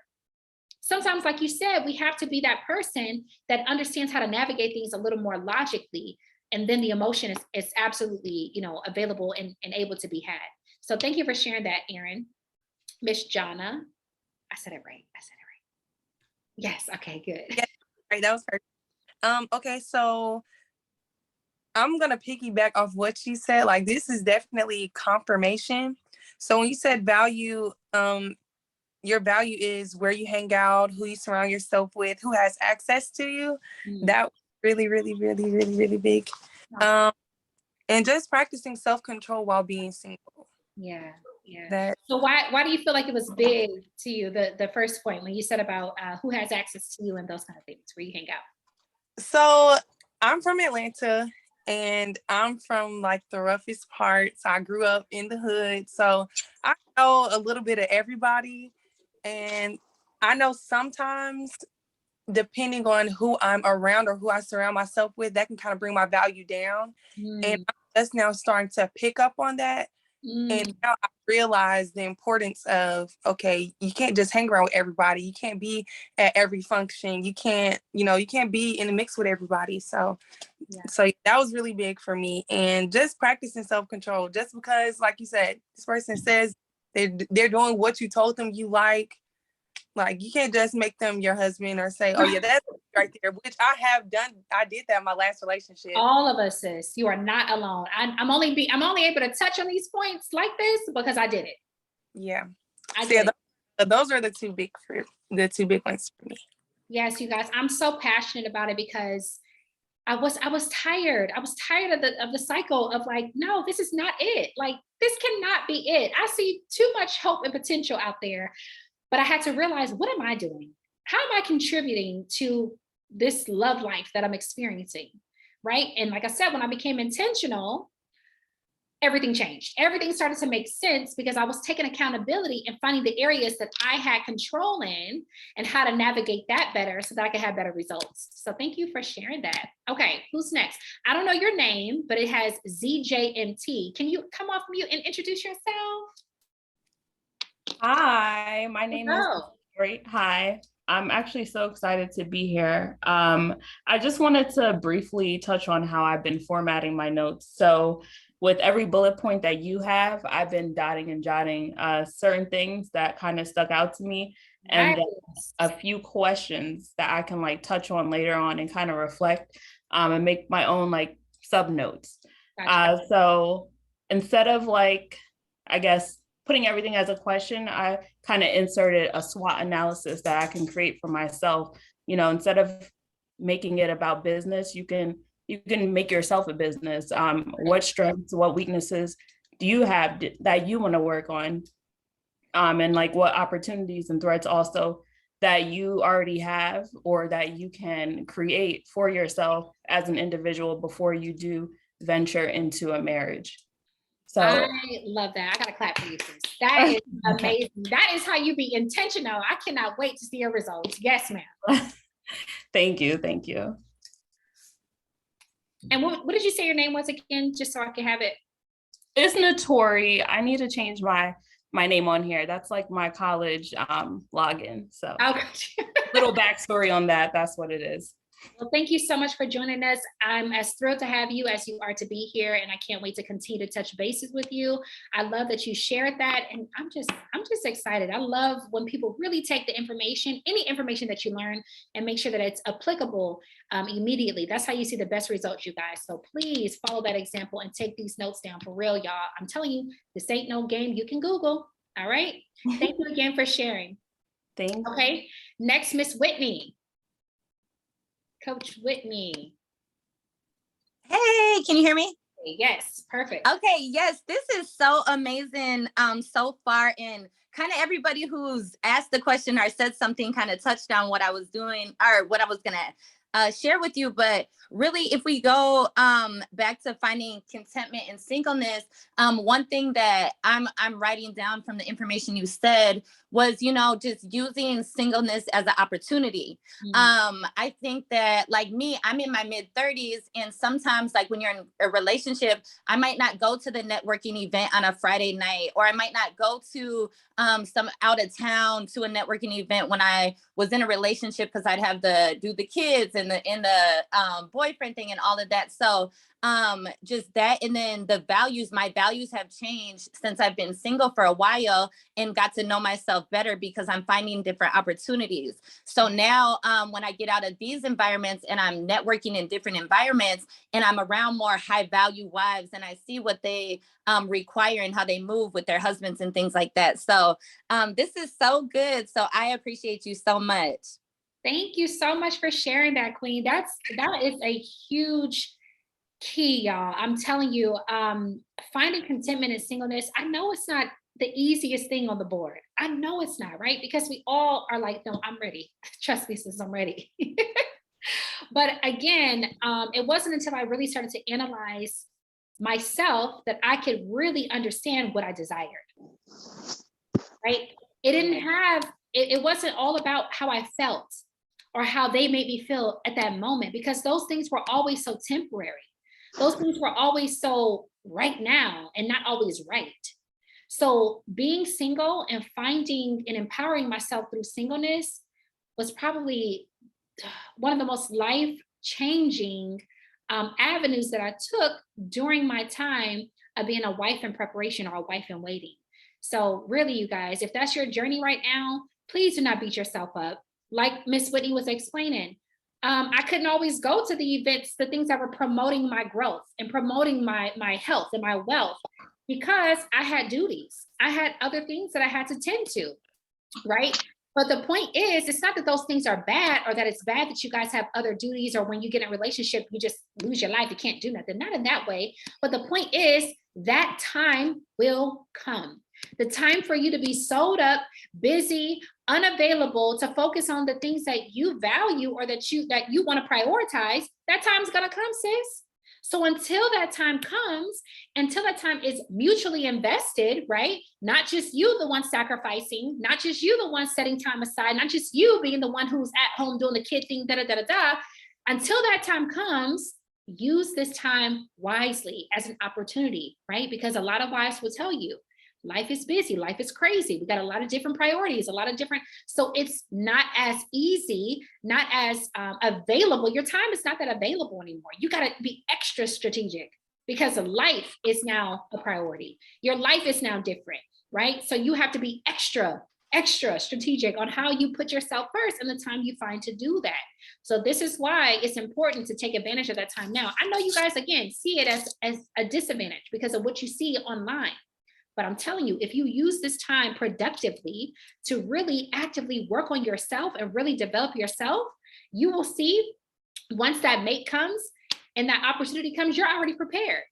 Sometimes, like you said, we have to be that person that understands how to navigate things a little more logically. And then the emotion is absolutely, available and able to be had. So thank you for sharing that, Erin. Miss Jonna, I said it right. Yes, okay, good. Yeah, right, that was perfect. Okay, so I'm gonna piggyback off what she said. Like, this is definitely confirmation. So when you said value, your value is where you hang out, who you surround yourself with, who has access to you. That was really, really, really, really, really big. And just practicing self-control while being single. Yeah. That So why do you feel like it was big to you, the first point when you said about who has access to you and those kind of things, where you hang out? So I'm from Atlanta and I'm from like the roughest parts. I grew up in the hood. So I know a little bit of everybody. And I know sometimes depending on who I'm around or who I surround myself with, that can kind of bring my value down. And I'm just now starting to pick up on that. And now I realize the importance of, okay, you can't just hang around with everybody. You can't be at every function. You can't be in the mix with everybody. So that was really big for me. And just practicing self-control, just because, like you said, this person says they're doing what you told them you like you can't just make them your husband or say, oh yeah, that's right there, which I have done. I did that in my last relationship. All of us, sis, you are not alone. I'm only able to touch on these points like this because I did it. Yeah. Those are the two big ones for me. Yes, you guys, I'm so passionate about it because I was tired. I was tired of the cycle of like, no, this is not it. Like, this cannot be it. I see too much hope and potential out there. But I had to realize, what am I doing? How am I contributing to this love life that I'm experiencing, right? And like I said, when I became intentional, everything changed. Everything started to make sense because I was taking accountability and finding the areas that I had control in and how to navigate that better so that I could have better results. So thank you for sharing that. Okay, who's next? I don't know your name, but it has ZJMT. Can you come off mute and introduce yourself? Hi, my name is Great. Hi, I'm actually so excited to be here. I just wanted to briefly touch on how I've been formatting my notes. So with every bullet point that you have, I've been dotting and jotting certain things that kind of stuck out to me, and then a few questions that I can like touch on later on and kind of reflect and make my own like sub notes. Gotcha. So instead of like, I guess, putting everything as a question, I kind of inserted a SWOT analysis that I can create for myself. Instead of making it about business, you can make yourself a business. What strengths, what weaknesses do you have that you want to work on? And like what opportunities and threats also that you already have or that you can create for yourself as an individual before you do venture into a marriage. So I love that. I gotta clap for you, sis. That is amazing. That is how you be intentional. I cannot wait to see your results. Yes, ma'am. Thank you. And what did you say your name was again, just so I can have it? It's Notori. I need to change my name on here. That's like my college login. So little backstory on that. That's what it is. Well, thank you so much for joining us. I'm as thrilled to have you as you are to be here, and I can't wait to continue to touch bases with you. I love that you shared that, and I'm just excited. I love when people really take the information, any information that you learn, and make sure that it's applicable immediately. That's how you see the best results, you guys. So please follow that example and take these notes down for real, y'all. I'm telling you, this ain't no game you can Google. All right. Thank you again for sharing. Thank you. Okay. Next, Miss Whitney. Coach Whitney. Hey, can you hear me? Yes, perfect. Okay, yes, this is so amazing so far, and kind of everybody who's asked the question or said something kind of touched on what I was doing or what I was gonna share with you. But really, if we go back to finding contentment and singleness, one thing that I'm writing down from the information you said was, you know, just using singleness as an opportunity. I think that, like me, I'm in my mid-30s, and sometimes, like when you're in a relationship, I might not go to the networking event on a Friday night, or I might not go to some out of town to a networking event when I was in a relationship, because I'd have to do the kids and the boyfriend thing and all of that. So just that, and then my values have changed since I've been single for a while and got to know myself better, because I'm finding different opportunities. So now when I get out of these environments and I'm networking in different environments, and I'm around more high value wives, and I see what they require and how they move with their husbands and things like that. So this is so good. So I appreciate you so much. Thank you so much for sharing that, Queen. That is a huge key, y'all. I'm telling you, finding contentment in singleness, I know it's not the easiest thing on the board. I know it's not, right? Because we all are like, no, I'm ready. Trust me, sis, I'm ready. But again, it wasn't until I really started to analyze myself that I could really understand what I desired, right? It wasn't all about how I felt or how they made me feel at that moment, because those things were always so temporary. Those things were always so right now and not always right. So being single and finding and empowering myself through singleness was probably one of the most life-changing avenues that I took during my time of being a wife in preparation or a wife in waiting. So really, you guys, if that's your journey right now, please do not beat yourself up. Like Miss Whitney was explaining, I couldn't always go to the events, the things that were promoting my growth and promoting my health and my wealth, because I had duties. I had other things that I had to tend to, right? But the point is, it's not that those things are bad, or that it's bad that you guys have other duties, or when you get in a relationship, you just lose your life, you can't do nothing. Not in that way. But the point is, that time will come. The time for you to be sold up, busy, unavailable to focus on the things that you value or that you want to prioritize, that time's gonna come, sis. So until that time comes, until that time is mutually invested, right? Not just you the one sacrificing, not just you the one setting time aside, not just you being the one who's at home doing the kid thing, until that time comes, use this time wisely as an opportunity, right? Because a lot of wives will tell you, life is busy, life is crazy. We got a lot of different priorities, so it's not as easy, not as available. Your time is not that available anymore. You got to be extra strategic, because life is now a priority. Your life is now different, right? So you have to be extra strategic on how you put yourself first and the time you find to do that. So this is why it's important to take advantage of that time now. I know you guys, again, see it as a disadvantage because of what you see online. But I'm telling you, if you use this time productively to really actively work on yourself and really develop yourself, you will see once that mate comes and that opportunity comes, you're already prepared.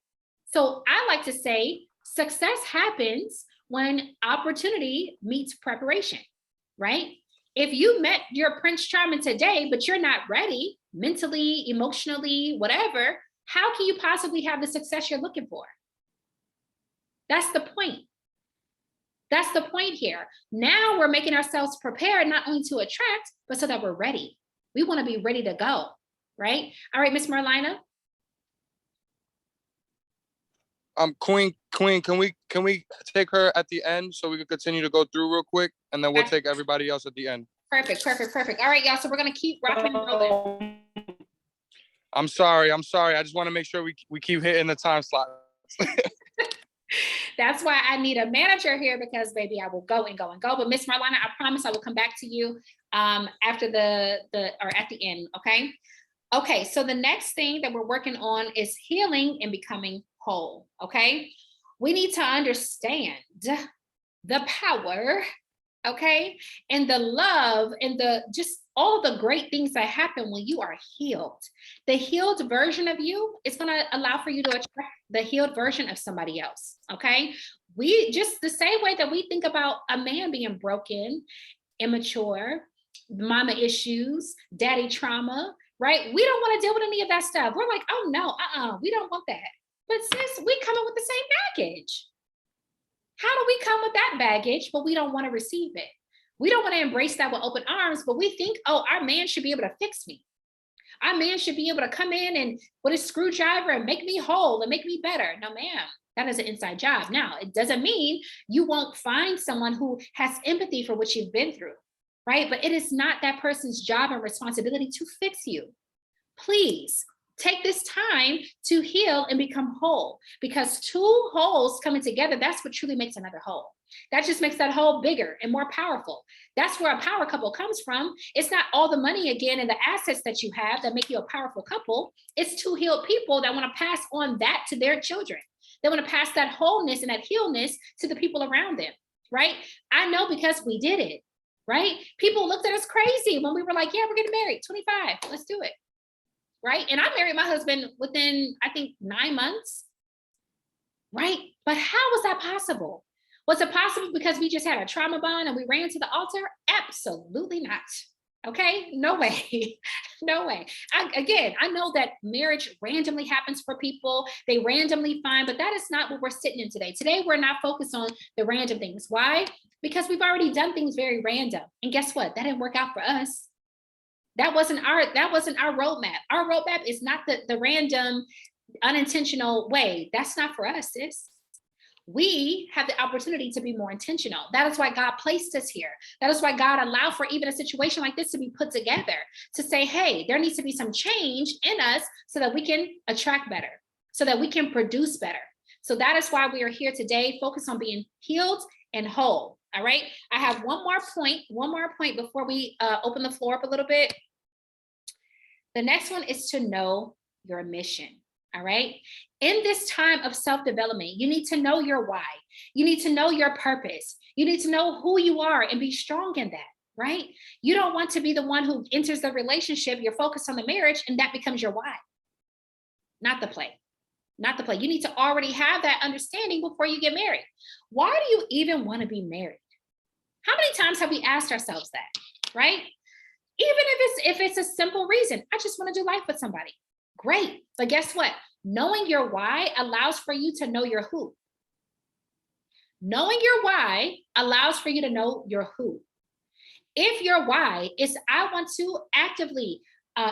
So I like to say success happens when opportunity meets preparation, right? If you met your Prince Charming today, but you're not ready mentally, emotionally, whatever, how can you possibly have the success you're looking for? That's the point. That's the point here. Now we're making ourselves prepared not only to attract, but so that we're ready. We want to be ready to go, right? All right, Miss Marlina. Queen, can we take her at the end so we can continue to go through real quick, and then we'll take everybody else at the end. Perfect. All right, y'all. So we're gonna keep rocking and rolling. I'm sorry. I just want to make sure we keep hitting the time slot. That's why I need a manager here, because baby, I will go and go and go. But Miss Marlana, I promise I will come back to you after or at the end, okay? Okay, so the next thing that we're working on is healing and becoming whole, okay? We need to understand the power, okay? And the love and just all the great things that happen when you are healed. The healed version of you is gonna allow for you to attract the healed version of somebody else, okay? We just the same way that we think about a man being broken, immature, mama issues, daddy trauma, right? We don't want to deal with any of that stuff. We're like, oh no, we don't want that. But sis, we come in with the same baggage. How do we come with that baggage, but we don't want to receive it? We don't want to embrace that with open arms, but we think, oh, our man should be able to fix me. Our man should be able to come in and with a screwdriver and make me whole and make me better. No, ma'am, that is an inside job. Now, it doesn't mean you won't find someone who has empathy for what you've been through, right? But it is not that person's job and responsibility to fix you. Please take this time to heal and become whole, because two wholes coming together, that's what truly makes another whole. That just makes that whole bigger and more powerful. That's where a power couple comes from. It's not all the money again and the assets that you have that make you a powerful couple. It's two healed people that want to pass on that to their children. They want to pass that wholeness and that healness to the people around them, right? I know because we did it, right? People looked at us crazy when we were like, yeah, we're getting married, 25, let's do it, right? And I married my husband within, I think, 9 months, right? But how was that possible? Was it possible because we just had a trauma bond and we ran to the altar? Absolutely not. Okay, no way, no way. I know that marriage randomly happens for people. They randomly find, but that is not what we're sitting in today. Today, we're not focused on the random things. Why? Because we've already done things very random. And guess what? That didn't work out for us. That wasn't our roadmap. Our roadmap is not the random, unintentional way. That's not for us, sis. We have the opportunity to be more intentional. That is why God placed us here. That is why God allowed for even a situation like this to be put together, to say, hey, there needs to be some change in us so that we can attract better, so that we can produce better. So that is why we are here today, focused on being healed and whole. All right. I have one more point before we open the floor up a little bit. The next one is to know your mission. All right. In this time of self-development, you need to know your why. You need to know your purpose. You need to know who you are and be strong in that, right? You don't want to be the one who enters the relationship, you're focused on the marriage, and that becomes your why. Not the play. Not the play. You need to already have that understanding before you get married. Why do you even want to be married? How many times have we asked ourselves that, right? Even if it's a simple reason, I just want to do life with somebody. Great. But guess what? Knowing your why allows for you to know your who. Knowing your why allows for you to know your who. If your why is, I want to actively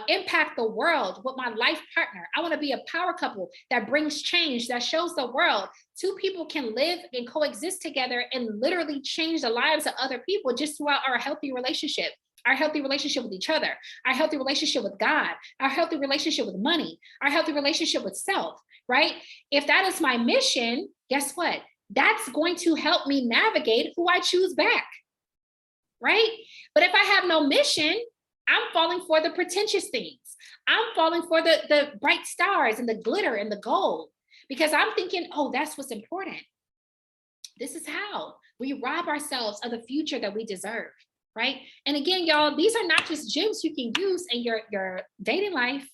impact the world with my life partner. I want to be a power couple that brings change, that shows the world two people can live and coexist together and literally change the lives of other people just throughout our healthy relationship. Our healthy relationship with each other, our healthy relationship with God, our healthy relationship with money, our healthy relationship with self, right? If that is my mission, guess what? That's going to help me navigate who I choose back, right? But if I have no mission, I'm falling for the pretentious things. I'm falling for the bright stars and the glitter and the gold, because I'm thinking, oh, that's what's important. This is how we rob ourselves of the future that we deserve. Right? And again, y'all, these are not just gems you can use in your dating life,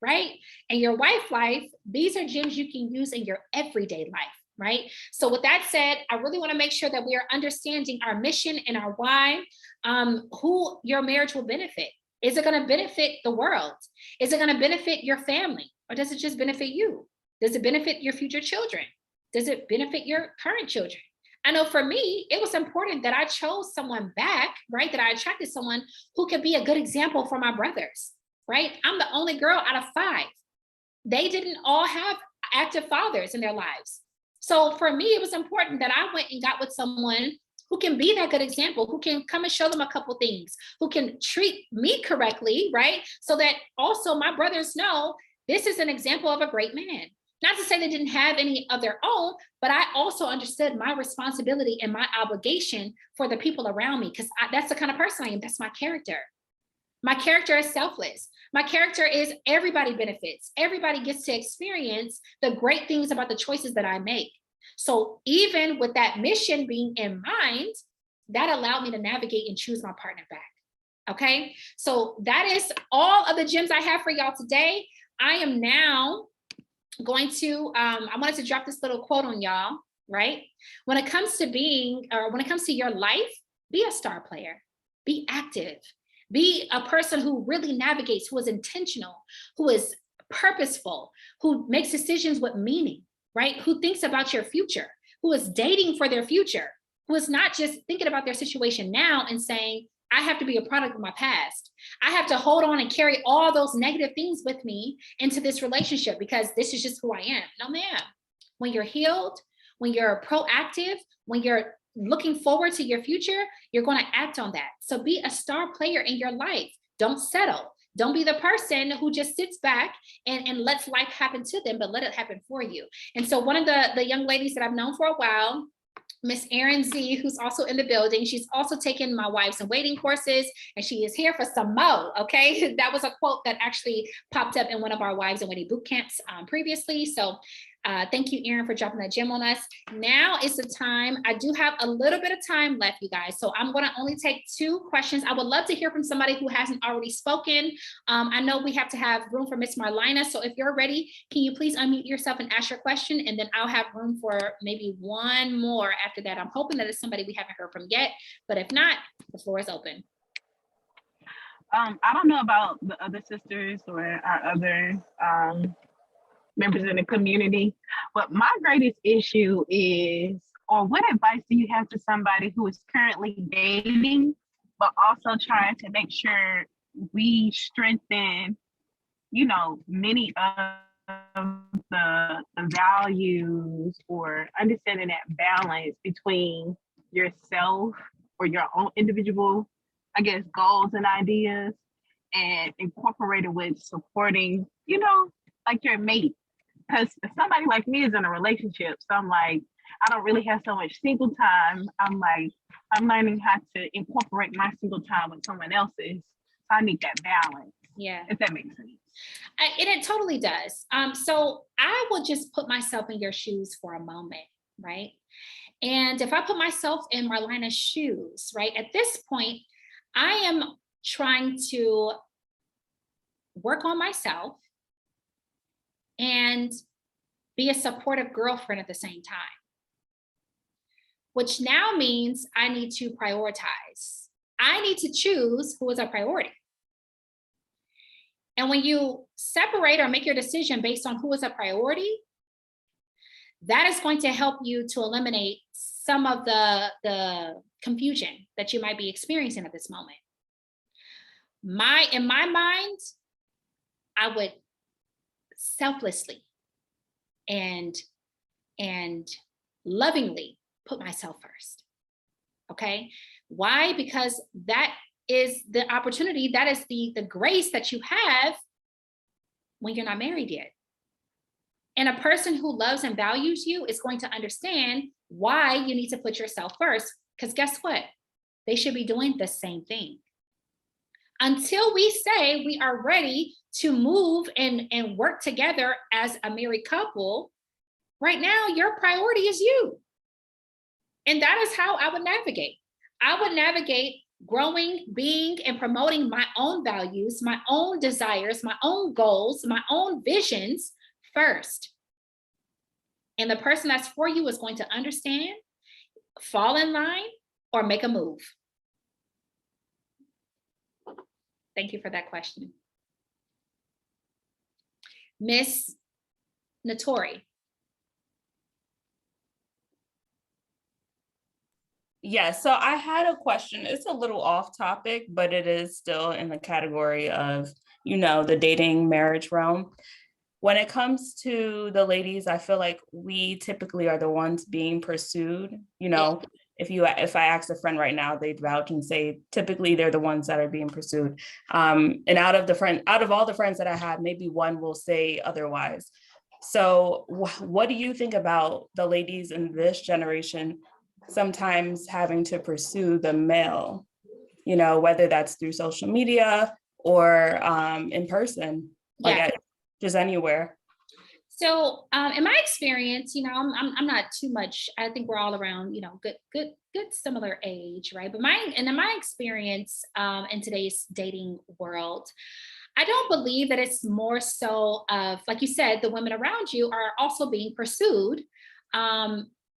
right? And your wife life. These are gems you can use in your everyday life, right? So with that said, I really want to make sure that we are understanding our mission and our why, who your marriage will benefit. Is it going to benefit the world? Is it going to benefit your family? Or does it just benefit you? Does it benefit your future children? Does it benefit your current children? I know for me, it was important that I chose someone back, right? That I attracted someone who could be a good example for my brothers, right? I'm the only girl out of 5. They didn't all have active fathers in their lives. So for me, it was important that I went and got with someone who can be that good example, who can come and show them a couple things, who can treat me correctly, right? So that also my brothers know this is an example of a great man. Not to say they didn't have any of their own, but I also understood my responsibility and my obligation for the people around me, because that's the kind of person I am. That's my character. My character is selfless. My character is everybody benefits. Everybody gets to experience the great things about the choices that I make. So even with that mission being in mind, that allowed me to navigate and choose my partner back. Okay, so that is all of the gems I have for y'all today. I am now going to, I wanted to drop this little quote on y'all, right? When it comes to your life, be a star player, be active, be a person who really navigates, who is intentional, who is purposeful, who makes decisions with meaning, right? Who thinks about your future, who is dating for their future, who is not just thinking about their situation now and saying, I have to be a product of my past. I have to hold on and carry all those negative things with me into this relationship because this is just who I am. No, ma'am. When you're healed, when you're proactive, when you're looking forward to your future, you're going to act on that. So be a star player in your life. Don't settle. Don't be the person who just sits back and lets life happen to them, but let it happen for you. And so one of the young ladies that I've known for a while, Miss Erin Z, who's also in the building, she's also taken my wives in waiting courses, and she is here for some more, okay? That was a quote that actually popped up in one of our wives in waiting boot camps previously. So thank you, Erin, for dropping that gem on us. Now is the time. I do have a little bit of time left, you guys. So I'm going to only take 2 questions. I would love to hear from somebody who hasn't already spoken. I know we have to have room for Miss Marlina. So if you're ready, can you please unmute yourself and ask your question? And then I'll have room for maybe one more after that. I'm hoping that it's somebody we haven't heard from yet, but if not, the floor is open. I don't know about the other sisters or our other members in the community, but my greatest issue is, or what advice do you have to somebody who is currently dating, but also trying to make sure we strengthen, you know, many of the values or understanding that balance between yourself or your own individual, I guess, goals and ideas, and incorporated with supporting, you know, like your mate. Because somebody like me is in a relationship, so I'm like, I don't really have so much single time. I'm like, I'm learning how to incorporate my single time with someone else's. So I need that balance. Yeah, if that makes sense. It totally does. So I will just put myself in your shoes for a moment, right? And if I put myself in Marlina's shoes, right, at this point, I am trying to work on myself and be a supportive girlfriend at the same time, which now means I need to prioritize. I need to choose who is a priority. And when you separate or make your decision based on who is a priority, that is going to help you to eliminate some of the confusion that you might be experiencing at this moment. In my mind, I would selflessly and lovingly put myself first. Okay? Why? Because that is the opportunity, that is the grace that you have when you're not married yet. And a person who loves and values you is going to understand why you need to put yourself first, because guess what? They should be doing the same thing. Until we say we are ready to move and work together as a married couple, right now, your priority is you. And that is how I would navigate. I would navigate growing, being, and promoting my own values, my own desires, my own goals, my own visions first. And the person that's for you is going to understand, fall in line, or make a move. Thank you for that question. Miss Natori. Yeah, so I had a question. It's a little off topic, but it is still in the category of, you know, the dating marriage realm. When it comes to the ladies, I feel like we typically are the ones being pursued, you know, if I ask a friend right now, they'd vouch and say typically they're the ones that are being pursued. And out of all the friends that I had, maybe one will say otherwise. So what do you think about the ladies in this generation sometimes having to pursue the male, whether that's through social media or in person, just anywhere? So in my experience, I'm not too much. I think we're all around, good similar age, right? But in my experience in today's dating world, I don't believe that it's more so of, like you said, the women around you are also being pursued.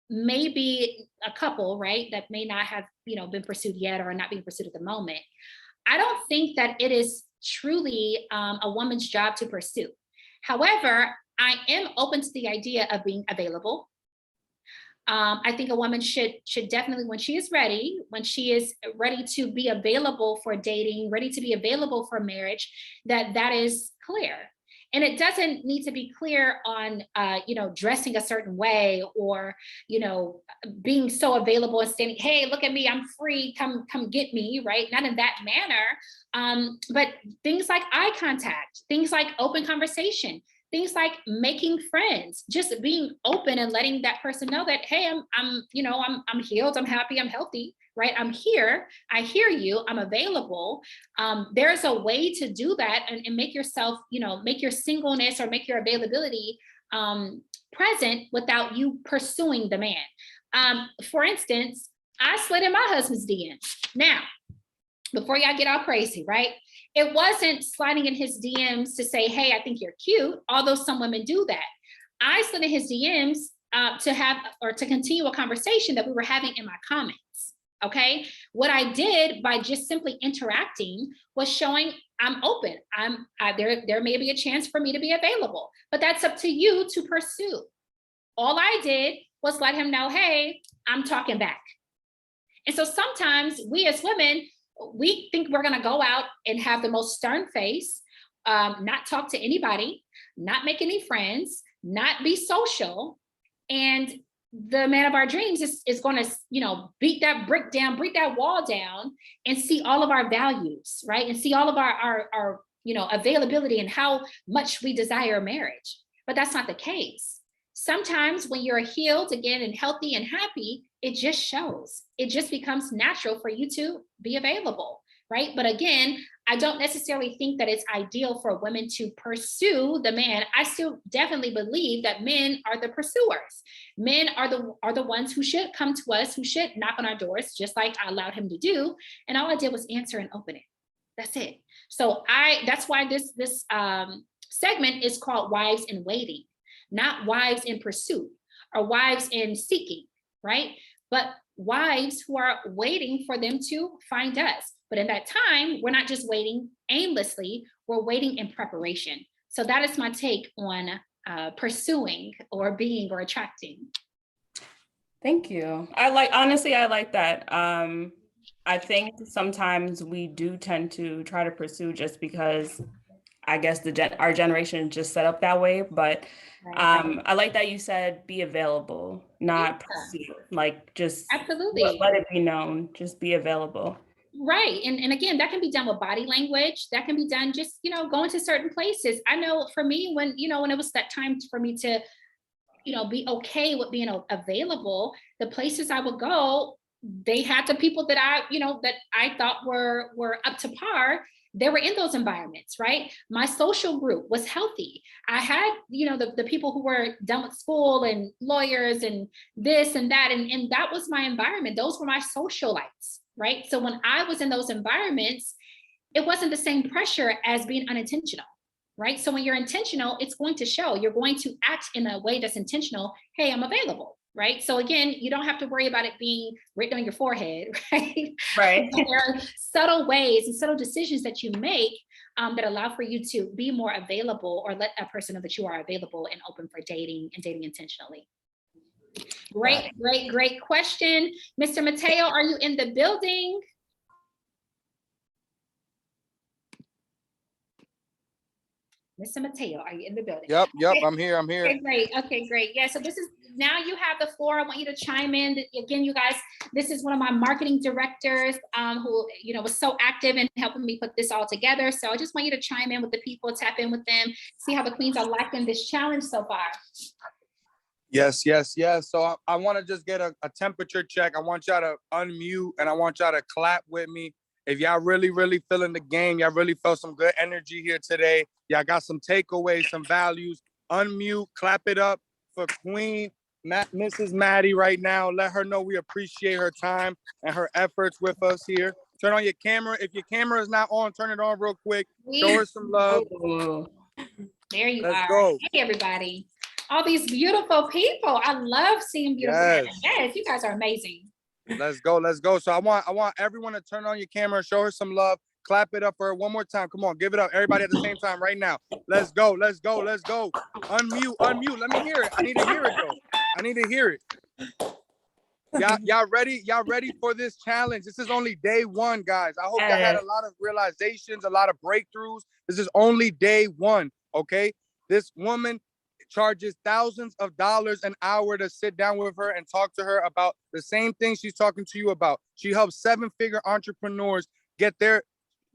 Maybe a couple, right, that may not have, been pursued yet or are not being pursued at the moment. I don't think that it is truly a woman's job to pursue. However, I am open to the idea of being available. I think a woman should definitely, when she is ready to be available for dating, ready to be available for marriage, that is clear. And it doesn't need to be clear on, dressing a certain way or, being so available and saying, hey, look at me, I'm free, come get me, right? Not in that manner. But things like eye contact, things like open conversation, things like making friends, just being open and letting that person know that, hey, I'm healed, I'm happy, I'm healthy, right? I'm here, I hear you, I'm available. There's a way to do that and make yourself, make your singleness or make your availability present without you pursuing the man. For instance, I slid in my husband's DMs. Now, before y'all get all crazy, right? It wasn't sliding in his DMs to say, hey, I think you're cute, although some women do that. I slid in his DMs to continue a conversation that we were having in my comments, okay? What I did by just simply interacting was showing I'm open. There may be a chance for me to be available, but that's up to you to pursue. All I did was let him know, hey, I'm talking back. And so sometimes we as women, we think we're going to go out and have the most stern face, not talk to anybody, not make any friends, not be social. And the man of our dreams is going to, beat that brick down, break that wall down and see all of our values, right? And see all of our availability and how much we desire marriage. But that's not the case. Sometimes when you're healed again and healthy and happy, it just shows. It just becomes natural for you to be available, right? But again, I don't necessarily think that it's ideal for women to pursue the man. I still definitely believe that men are the pursuers. Men are the ones who should come to us, who should knock on our doors, just like I allowed him to do. And all I did was answer and open it. That's it. So that's why this segment is called Wives in Waiting, not wives in pursuit or wives in seeking, right? But wives who are waiting for them to find us. But in that time, we're not just waiting aimlessly, we're waiting in preparation. So that is my take on pursuing or being or attracting. Thank you. I like that. I think sometimes we do tend to try to pursue just because I guess our generation is just set up that way. But I like that you said be available, not pursue. Like just absolutely let it be known, just be available. Right. And again, that can be done with body language. That can be done just, going to certain places. I know for me, when it was that time for me to, be okay with being available, the places I would go, they had the people that I thought were up to par. They were in those environments, right? My social group was healthy. I had, the people who were done with school and lawyers and this and that. And that was my environment. Those were my socialites, right? So when I was in those environments, it wasn't the same pressure as being unintentional, right? So when you're intentional, it's going to show. You're going to act in a way that's intentional. Hey, I'm available. Right. So again, you don't have to worry about it being written on your forehead, right? Right. There are subtle ways and subtle decisions that you make that allow for you to be more available or let a person know that you are available and open for dating and dating intentionally. Great question. Mr. Mateo, are you in the building? Mr. Mateo, are you in the building? Yep, Okay. I'm here. Okay, great. Okay, great. Yeah, so this is, now you have the floor. I want you to chime in. Again, you guys, this is one of my marketing directors who, you know, was so active in helping me put this all together. So I just want you to chime in with the people, tap in with them, see how the queens are liking this challenge so far. Yes. So I want to just get a temperature check. I want y'all to unmute and I want y'all to clap with me. If y'all really feeling the game, y'all really felt some good energy here today. Y'all got some takeaways, some values. Unmute, clap it up for Queen Mrs. Maddie right now. Let her know we appreciate her time and her efforts with us here. Turn on your camera. If your camera is not on, turn it on real quick. Show her some love. Ooh. There you Let's are. go. Hey, everybody. All these beautiful people. I love seeing beautiful Yes. women. Yes, you guys are amazing. Let's go. So I want everyone to turn on your camera, show her some love, clap it up for her one more time. Come on, give it up, everybody at the same time right now. Let's go. Unmute. Let me hear it. I need to hear it though. I need to hear it. Y'all ready? Y'all ready for this challenge? This is only day one, guys. I hope y'all had a lot of realizations, a lot of breakthroughs. This is only day one, okay? This woman charges thousands of dollars an hour to sit down with her and talk to her about the same thing she's talking to you about. She helps 7-figure entrepreneurs get their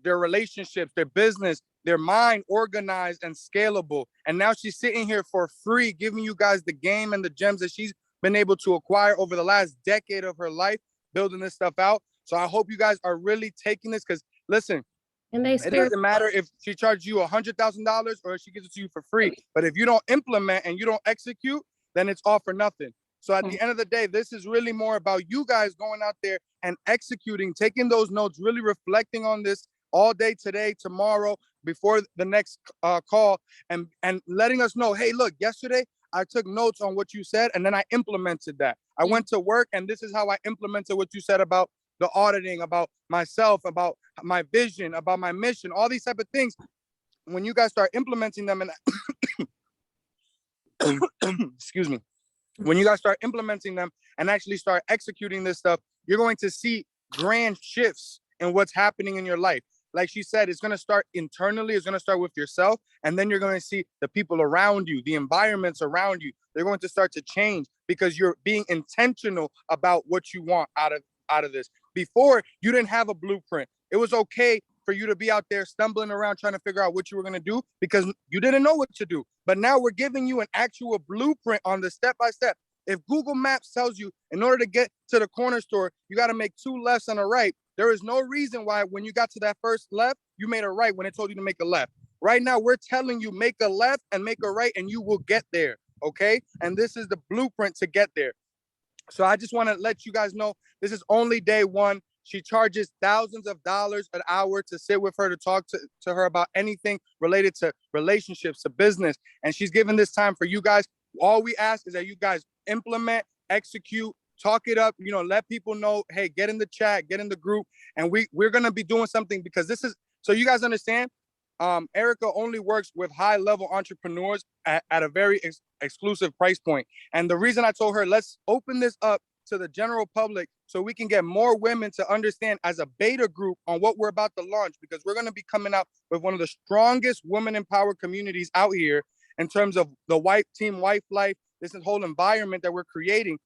relationships, their business, their mind organized and scalable. And now she's sitting here for free, giving you guys the game and the gems that she's been able to acquire over the last decade of her life, building this stuff out. So I hope you guys are really taking this, because listen, And they it doesn't matter if she charges you $100,000 or if she gives it to you for free. But if you don't implement and you don't execute, then it's all for nothing. So at the end of the day, this is really more about you guys going out there and executing, taking those notes, really reflecting on this all day today, tomorrow, before the next call, and letting us know, hey, look, yesterday I took notes on what you said and then I implemented that. I went to work and this is how I implemented what you said about the auditing, about myself, about my vision, about my mission, all these type of things. When you guys start implementing them, and excuse me, when you guys start implementing them and actually start executing this stuff, you're going to see grand shifts in what's happening in your life. Like she said, it's going to start internally. It's going to start with yourself. And then you're going to see the people around you, the environments around you. They're going to start to change because you're being intentional about what you want out of this. Before, you didn't have a blueprint. It was okay for you to be out there stumbling around trying to figure out what you were going to do because you didn't know what to do. But now we're giving you an actual blueprint on the step-by-step. If Google Maps tells you in order to get to the corner store, you got to make 2 lefts and a right, there is no reason why when you got to that first left, you made a right when it told you to make a left. Right now, we're telling you make a left and make a right and you will get there, okay? And this is the blueprint to get there. So I just want to let you guys know, this is only day one. She charges thousands of dollars an hour to sit with her, to talk to her about anything related to relationships, to business. And she's given this time for you guys. All we ask is that you guys implement, execute, talk it up, you know, let people know, hey, get in the chat, get in the group. And we're going to be doing something because this is, so you guys understand, Erica only works with high-level entrepreneurs at a very exclusive price point. And the reason I told her, let's open this up to the general public so we can get more women to understand as a beta group on what we're about to launch, because we're going to be coming out with one of the strongest women empowered communities out here in terms of the Team Wife Life, this whole environment that we're creating.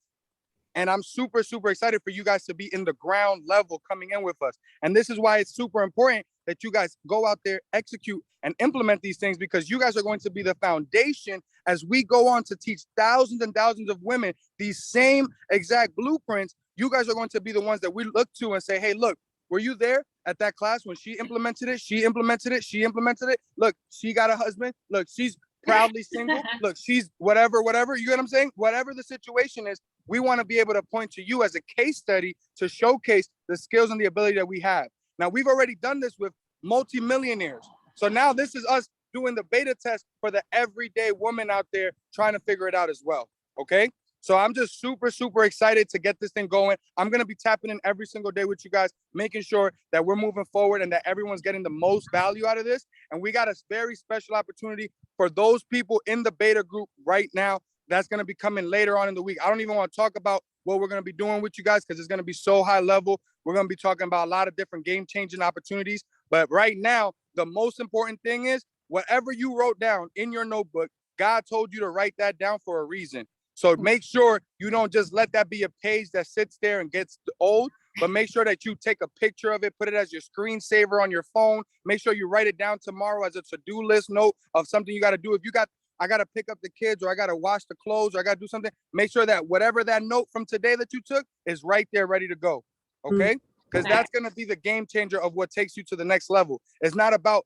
And I'm super, super excited for you guys to be in the ground level coming in with us. And this is why it's super important that you guys go out there, execute, and implement these things, because you guys are going to be the foundation as we go on to teach thousands and thousands of women these same exact blueprints. You guys are going to be the ones that we look to and say, hey, look, were you there at that class when she implemented it? She implemented it. She implemented it. Look, she got a husband. Look, she's proudly single. Look, she's whatever. You get what I'm saying? Whatever the situation is, we want to be able to point to you as a case study to showcase the skills and the ability that we have. Now, we've already done this with multimillionaires. So now this is us doing the beta test for the everyday woman out there trying to figure it out as well. Okay. So I'm just super, super excited to get this thing going. I'm going to be tapping in every single day with you guys, making sure that we're moving forward and that everyone's getting the most value out of this. And we got a very special opportunity for those people in the beta group right now. That's going to be coming later on in the week. I don't even want to talk about what we're going to be doing with you guys because it's going to be so high level. We're going to be talking about a lot of different game-changing opportunities. But right now, the most important thing is whatever you wrote down in your notebook, God told you to write that down for a reason. So make sure you don't just let that be a page that sits there and gets old, but make sure that you take a picture of it, put it as your screensaver on your phone. Make sure you write it down tomorrow as a to-do list note of something you got to do. If you got, I got to pick up the kids, or I got to wash the clothes, or I got to do something, make sure that whatever that note from today that you took is right there ready to go. Okay? Because that's going to be the game changer of what takes you to the next level. It's not about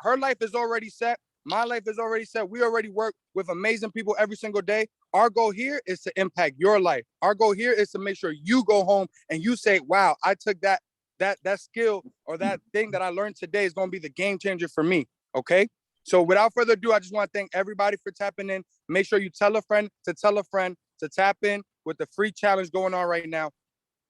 her life is already set. My life is already set. We already work with amazing people every single day. Our goal here is to impact your life. Our goal here is to make sure you go home and you say, wow, I took that skill or that thing that I learned today is going to be the game changer for me. Okay. So without further ado, I just want to thank everybody for tapping in. Make sure you tell a friend to tap in with the free challenge going on right now.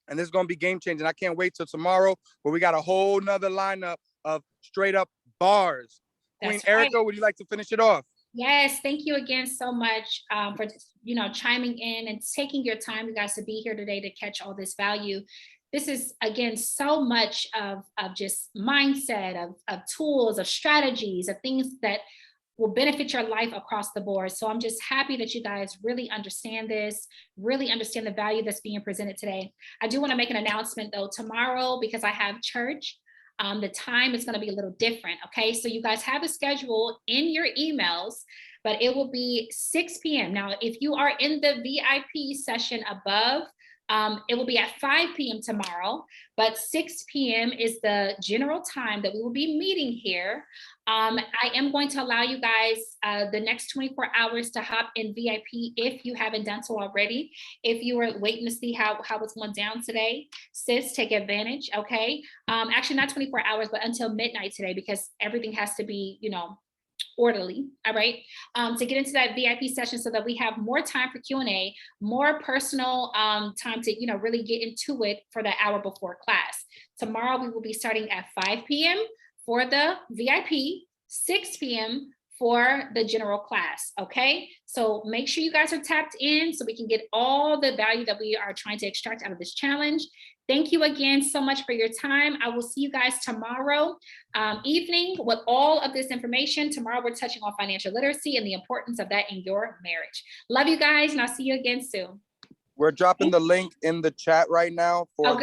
And this is going to be game changing. I can't wait till tomorrow where we got a whole nother lineup of straight up bars. Queen Erica, would you like to finish it off? Yes, thank you again so much for chiming in and taking your time, you guys, to be here today to catch all this value. This is, again, so much of just mindset, of tools, of strategies, of things that will benefit your life across the board. So I'm just happy that you guys really understand this, really understand the value that's being presented today. I do want to make an announcement though, tomorrow, because I have church. The time is going to be a little different. Okay, so you guys have a schedule in your emails, but it will be 6 p.m. Now, if you are in the VIP session above, it will be at 5 p.m. tomorrow, but 6 p.m. is the general time that we will be meeting here. I am going to allow you guys the next 24 hours to hop in VIP if you haven't done so already. If you were waiting to see how it's going down today, sis, take advantage, okay? Actually, not 24 hours, but until midnight today, because everything has to be, orderly, all right, to get into that VIP session so that we have more time for Q&A, more personal time to, really get into it for the hour before class. Tomorrow, we will be starting at 5 p.m. for the VIP, 6 p.m. for the general class, okay? So make sure you guys are tapped in so we can get all the value that we are trying to extract out of this challenge. Thank you again so much for your time. I will see you guys tomorrow evening with all of this information. Tomorrow, we're touching on financial literacy and the importance of that in your marriage. Love you guys, and I'll see you again soon. We're dropping the link in the chat right now for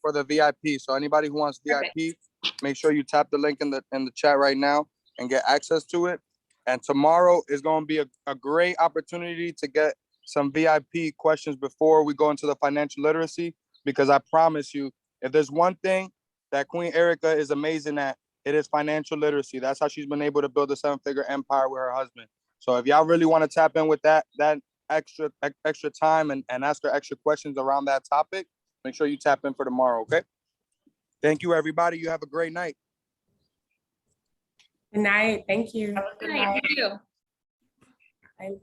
for the VIP. So anybody who wants VIP, make sure you tap the link in the chat right now and get access to it. And tomorrow is going to be a great opportunity to get some VIP questions before we go into the financial literacy, because I promise you, if there's one thing that Queen Erica is amazing at, it is financial literacy. That's how she's been able to build a 7-figure empire with her husband. So if y'all really want to tap in with that extra time and ask her extra questions around that topic, make sure you tap in for tomorrow, okay? Thank you, everybody. You have a great night. Good night. Thank you. Good night. Thank you. Bye.